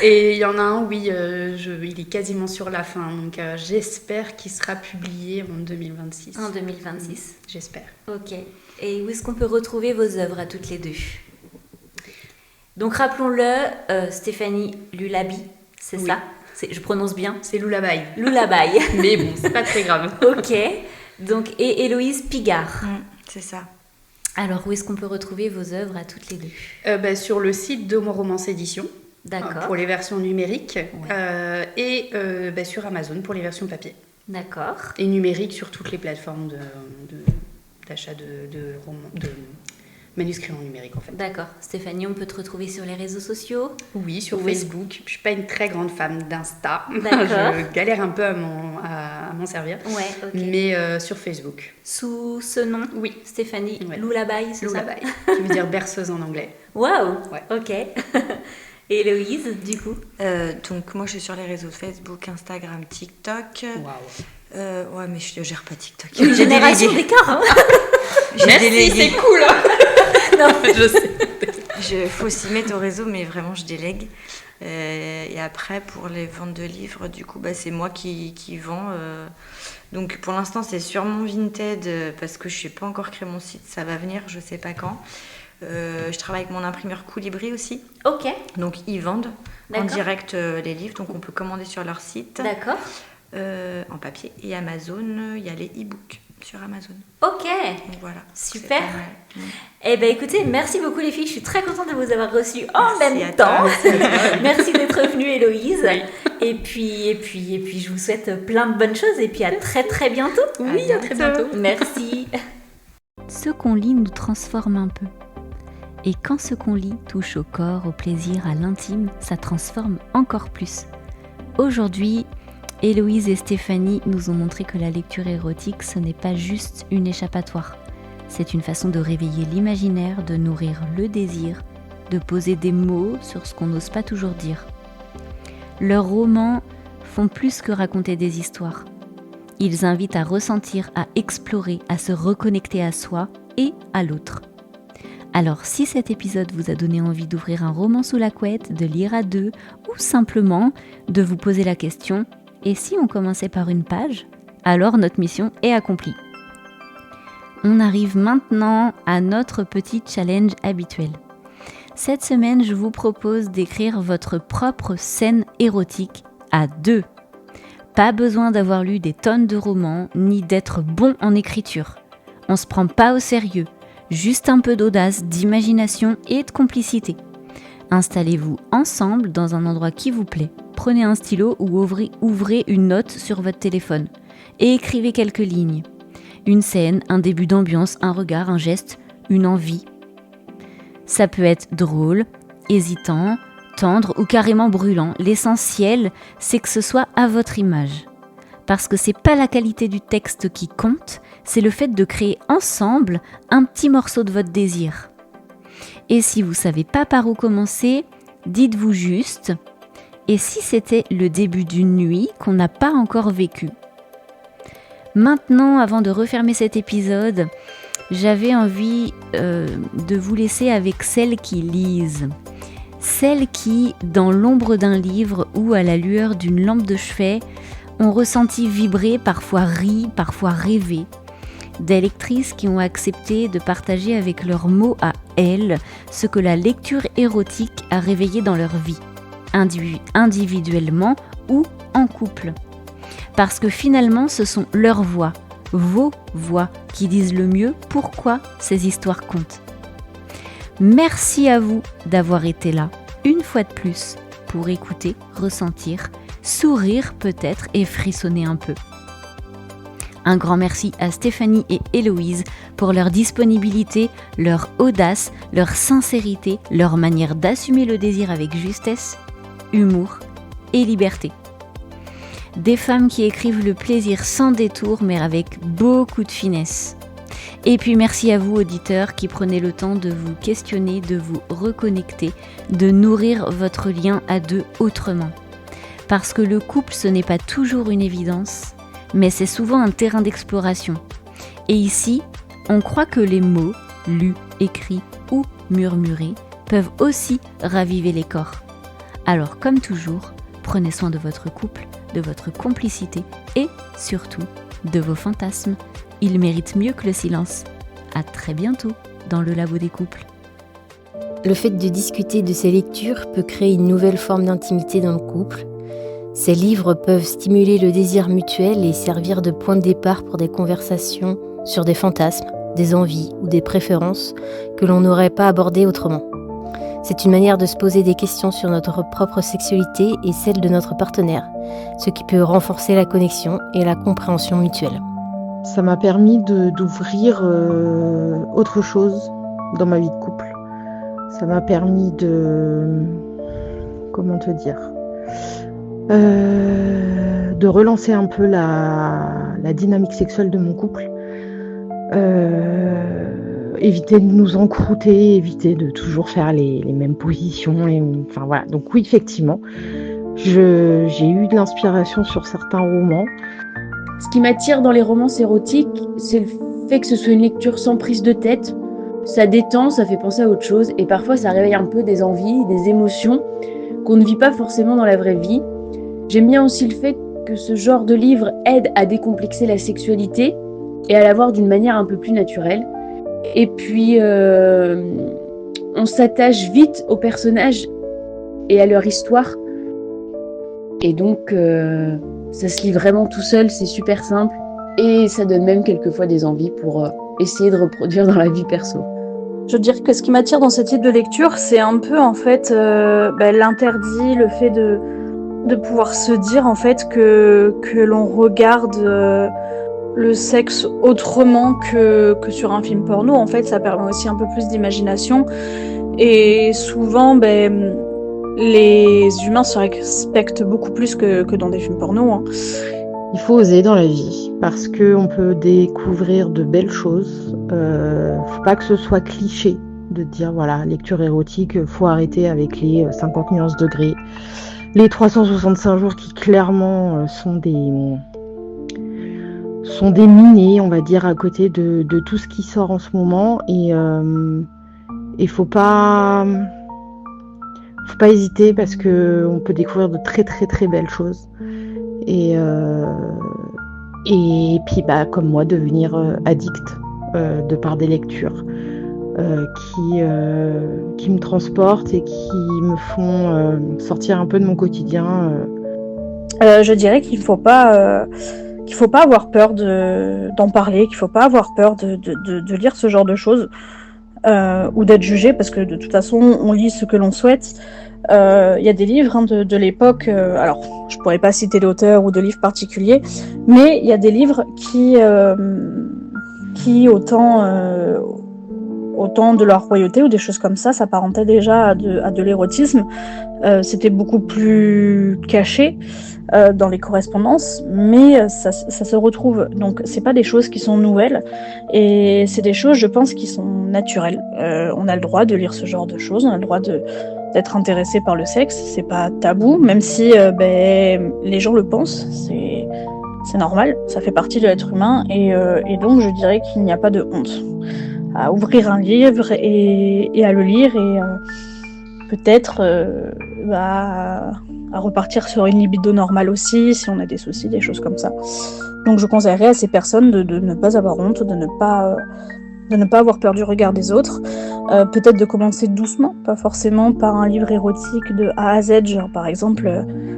Et il y en a un, oui, il est quasiment sur la fin, donc j'espère qu'il sera publié en 2026. En 2026. J'espère. Ok. Et où est-ce qu'on peut retrouver vos œuvres à toutes les deux? Donc rappelons-le, Stéphanie Lullaby, c'est Oui. ça? Je prononce bien? C'est Lullaby. Lullaby. Mais bon, c'est pas très grave. Ok. Donc, et Héloïse Pigard. C'est ça. Alors, où est-ce qu'on peut retrouver vos œuvres à toutes les deux? Sur le site de Mon Romance Édition, D'accord. pour les versions numériques, Ouais. et sur Amazon pour les versions papier. D'accord. Et numérique sur toutes les plateformes d'achat de manuscrits en numérique, en fait. D'accord. Stéphanie, on peut te retrouver sur les réseaux sociaux? Oui, sur Oui. Facebook. Je suis pas une très grande fan d'Insta. D'accord. Je galère un peu à m'en servir. Ouais, ok. Mais sur Facebook. Sous ce nom? Oui. Stéphanie Ouais. Lullaby, c'est ça? Lullaby, qui veut dire berceuse en anglais. Waouh. Ouais. Ok. Et Héloïse, du coup? Donc, moi, je suis sur les réseaux Facebook, Instagram, TikTok. Waouh. Ouais, mais je gère pas TikTok. Une J'ai génération délégué. d'écart, hein? J'ai délégué. cool. Non. Je sais. Il faut s'y mettre au réseau, mais vraiment, je délègue. Et après, pour les ventes de livres, du coup, c'est moi qui vends. Donc, pour l'instant, c'est sur mon Vinted, parce que je n'ai pas encore créé mon site. Ça va venir, je ne sais pas quand. Je travaille avec mon imprimeur Colibri aussi. Ok. Donc, ils vendent en D'accord. direct les livres. Donc, on peut commander sur leur site. D'accord. En papier. Et Amazon, il y a les e-books sur Amazon. Ok. Donc, voilà. Super. C'est pas mal. Eh bien, écoutez, merci beaucoup les filles. Je suis très contente de vous avoir reçues en Merci même à temps. toi. Merci d'être venue, Héloïse. Oui. Et puis, je vous souhaite plein de bonnes choses. Et puis, à très, très bientôt. Oui, à très bientôt. Merci. Ce qu'on lit nous transforme un peu. Et quand ce qu'on lit touche au corps, au plaisir, à l'intime, ça transforme encore plus. Aujourd'hui, Héloïse et Stéphanie nous ont montré que la lecture érotique, ce n'est pas juste une échappatoire. C'est une façon de réveiller l'imaginaire, de nourrir le désir, de poser des mots sur ce qu'on n'ose pas toujours dire. Leurs romans font plus que raconter des histoires. Ils invitent à ressentir, à explorer, à se reconnecter à soi et à l'autre. Alors si cet épisode vous a donné envie d'ouvrir un roman sous la couette, de lire à deux ou simplement de vous poser la question « Et si on commençait par une page ?» Alors notre mission est accomplie. On arrive maintenant à notre petit challenge habituel. Cette semaine, je vous propose d'écrire votre propre scène érotique à deux. Pas besoin d'avoir lu des tonnes de romans, ni d'être bon en écriture. On se prend pas au sérieux, juste un peu d'audace, d'imagination et de complicité. Installez-vous ensemble dans un endroit qui vous plaît. Prenez un stylo ou ouvrez une note sur votre téléphone et écrivez quelques lignes. Une scène, un début d'ambiance, un regard, un geste, une envie. Ça peut être drôle, hésitant, tendre ou carrément brûlant. L'essentiel, c'est que ce soit à votre image. Parce que c'est pas la qualité du texte qui compte, c'est le fait de créer ensemble un petit morceau de votre désir. Et si vous savez pas par où commencer, dites-vous juste « Et si c'était le début d'une nuit qu'on n'a pas encore vécue ?» Maintenant, avant de refermer cet épisode, j'avais envie de vous laisser avec celles qui lisent. Celles qui, dans l'ombre d'un livre ou à la lueur d'une lampe de chevet, ont ressenti vibrer, parfois ri, parfois rêver. Des lectrices qui ont accepté de partager avec leurs mots à elles ce que la lecture érotique a réveillé dans leur vie, individuellement ou en couple. Parce que finalement, ce sont leurs voix, vos voix, qui disent le mieux pourquoi ces histoires comptent. Merci à vous d'avoir été là, une fois de plus, pour écouter, ressentir, sourire peut-être et frissonner un peu. Un grand merci à Stéphanie et Héloïse pour leur disponibilité, leur audace, leur sincérité, leur manière d'assumer le désir avec justesse, humour et liberté. Des femmes qui écrivent le plaisir sans détour mais avec beaucoup de finesse. Et puis merci à vous auditeurs qui prenez le temps de vous questionner, de vous reconnecter, de nourrir votre lien à deux autrement. Parce que le couple ce n'est pas toujours une évidence, mais c'est souvent un terrain d'exploration. Et ici, on croit que les mots, lus, écrits ou murmurés, peuvent aussi raviver les corps. Alors comme toujours, prenez soin de votre couple, de votre complicité et surtout de vos fantasmes. Ils méritent mieux que le silence. À très bientôt dans le labo des couples. Le fait de discuter de ces lectures peut créer une nouvelle forme d'intimité dans le couple. Ces livres peuvent stimuler le désir mutuel et servir de point de départ pour des conversations sur des fantasmes, des envies ou des préférences que l'on n'aurait pas abordées autrement. C'est une manière de se poser des questions sur notre propre sexualité et celle de notre partenaire, ce qui peut renforcer la connexion et la compréhension mutuelle. Ça m'a permis d'ouvrir autre chose dans ma vie de couple. Ça m'a permis de relancer un peu la dynamique sexuelle de mon couple. Éviter de nous encrouter, éviter de toujours faire les mêmes positions. Enfin voilà. Donc oui, effectivement, j'ai eu de l'inspiration sur certains romans. Ce qui m'attire dans les romances érotiques, c'est le fait que ce soit une lecture sans prise de tête. Ça détend, ça fait penser à autre chose et parfois ça réveille un peu des envies, des émotions qu'on ne vit pas forcément dans la vraie vie. J'aime bien aussi le fait que ce genre de livre aide à décomplexer la sexualité et à la voir d'une manière un peu plus naturelle. Et puis, on s'attache vite aux personnages et à leur histoire. Et donc, ça se lit vraiment tout seul, c'est super simple. Et ça donne même quelquefois des envies pour essayer de reproduire dans la vie perso. Je veux dire que ce qui m'attire dans ce type de lecture, c'est un peu en fait l'interdit, le fait de pouvoir se dire en fait que l'on regarde le sexe autrement que sur un film porno. En fait, ça permet aussi un peu plus d'imagination. Et souvent, les humains se respectent beaucoup plus que dans des films porno, hein. Il faut oser dans la vie parce qu'on peut découvrir de belles choses. Faut pas que ce soit cliché de dire voilà, lecture érotique, faut arrêter avec les 50 nuances degrés, les 365 jours qui clairement sont des minés, on va dire, à côté de tout ce qui sort en ce moment. Et faut pas hésiter parce que on peut découvrir de très très très belles choses. Et puis comme moi, devenir addict de par des lectures qui me transportent et qui me font sortir un peu de mon quotidien. Je dirais qu'il faut pas avoir peur d'en parler, qu'il faut pas avoir peur de lire ce genre de choses ou d'être jugé, parce que de toute façon on lit ce que l'on souhaite. Il y a des livres de l'époque, alors je pourrais pas citer l'auteur ou de livres particuliers, mais il y a des livres qui autant de leur royauté ou des choses comme ça s'apparentaient déjà à de l'érotisme. C'était beaucoup plus caché dans les correspondances, mais ça se retrouve. Donc c'est pas des choses qui sont nouvelles, et c'est des choses, je pense, qui sont naturelles. On a le droit de lire ce genre de choses, on a le droit d'être intéressé par le sexe, c'est pas tabou, même si les gens le pensent, c'est normal, ça fait partie de l'être humain, et donc je dirais qu'il n'y a pas de honte à ouvrir un livre et à le lire, et peut-être à repartir sur une libido normale aussi, si on a des soucis, des choses comme ça. Donc je conseillerais à ces personnes de ne pas avoir honte, de ne pas avoir peur du regard des autres, peut-être de commencer doucement, pas forcément par un livre érotique de A à Z, genre par exemple,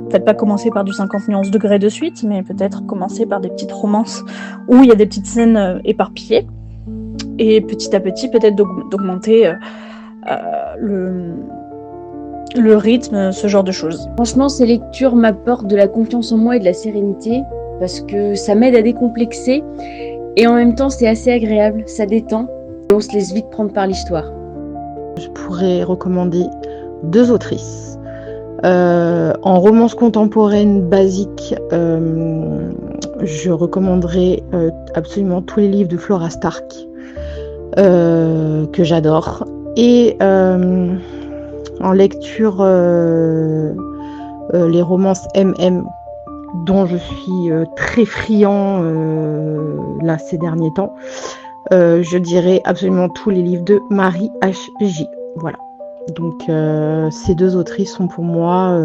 peut-être pas commencer par du 50 nuances degrés de suite, mais peut-être commencer par des petites romances où il y a des petites scènes éparpillées, et petit à petit peut-être d'augmenter le rythme, ce genre de choses. Franchement, ces lectures m'apportent de la confiance en moi et de la sérénité, parce que ça m'aide à décomplexer, et en même temps c'est assez agréable, ça détend, et on se laisse vite prendre par l'histoire. Je pourrais recommander 2 autrices. En romance contemporaine basique, je recommanderais absolument tous les livres de Flora Stark, que j'adore. Et en lecture, les romances MM, dont je suis très friand là ces derniers temps. Je dirais absolument tous les livres de Marie H.J. Voilà. Donc ces 2 autrices sont pour moi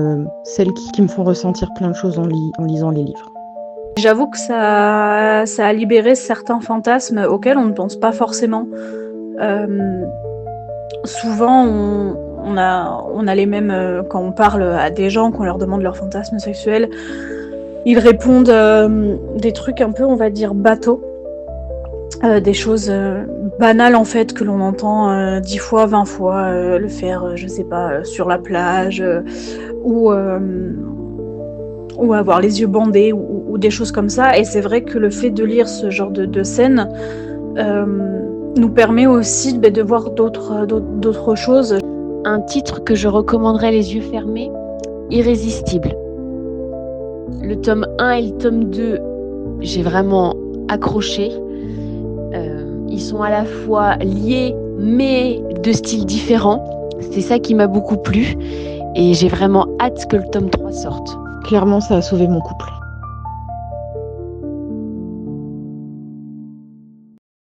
celles qui me font ressentir plein de choses en lisant les livres. J'avoue que ça a libéré certains fantasmes auxquels on ne pense pas forcément. Souvent, on a les mêmes quand on parle à des gens, qu'on leur demande leur fantasme sexuel. Ils répondent des trucs un peu, on va dire, bateaux. Des choses banales en fait, que l'on entend 10 fois, 20 fois, le faire, je sais pas, sur la plage, ou avoir les yeux bandés, ou des choses comme ça. Et c'est vrai que le fait de lire ce genre de scènes nous permet aussi de voir d'autres choses. Un titre que je recommanderais les yeux fermés, Irrésistible. Le tome 1 et le tome 2, j'ai vraiment accroché. Ils sont à la fois liés, mais de styles différents. C'est ça qui m'a beaucoup plu. Et j'ai vraiment hâte que le tome 3 sorte. Clairement, ça a sauvé mon couple.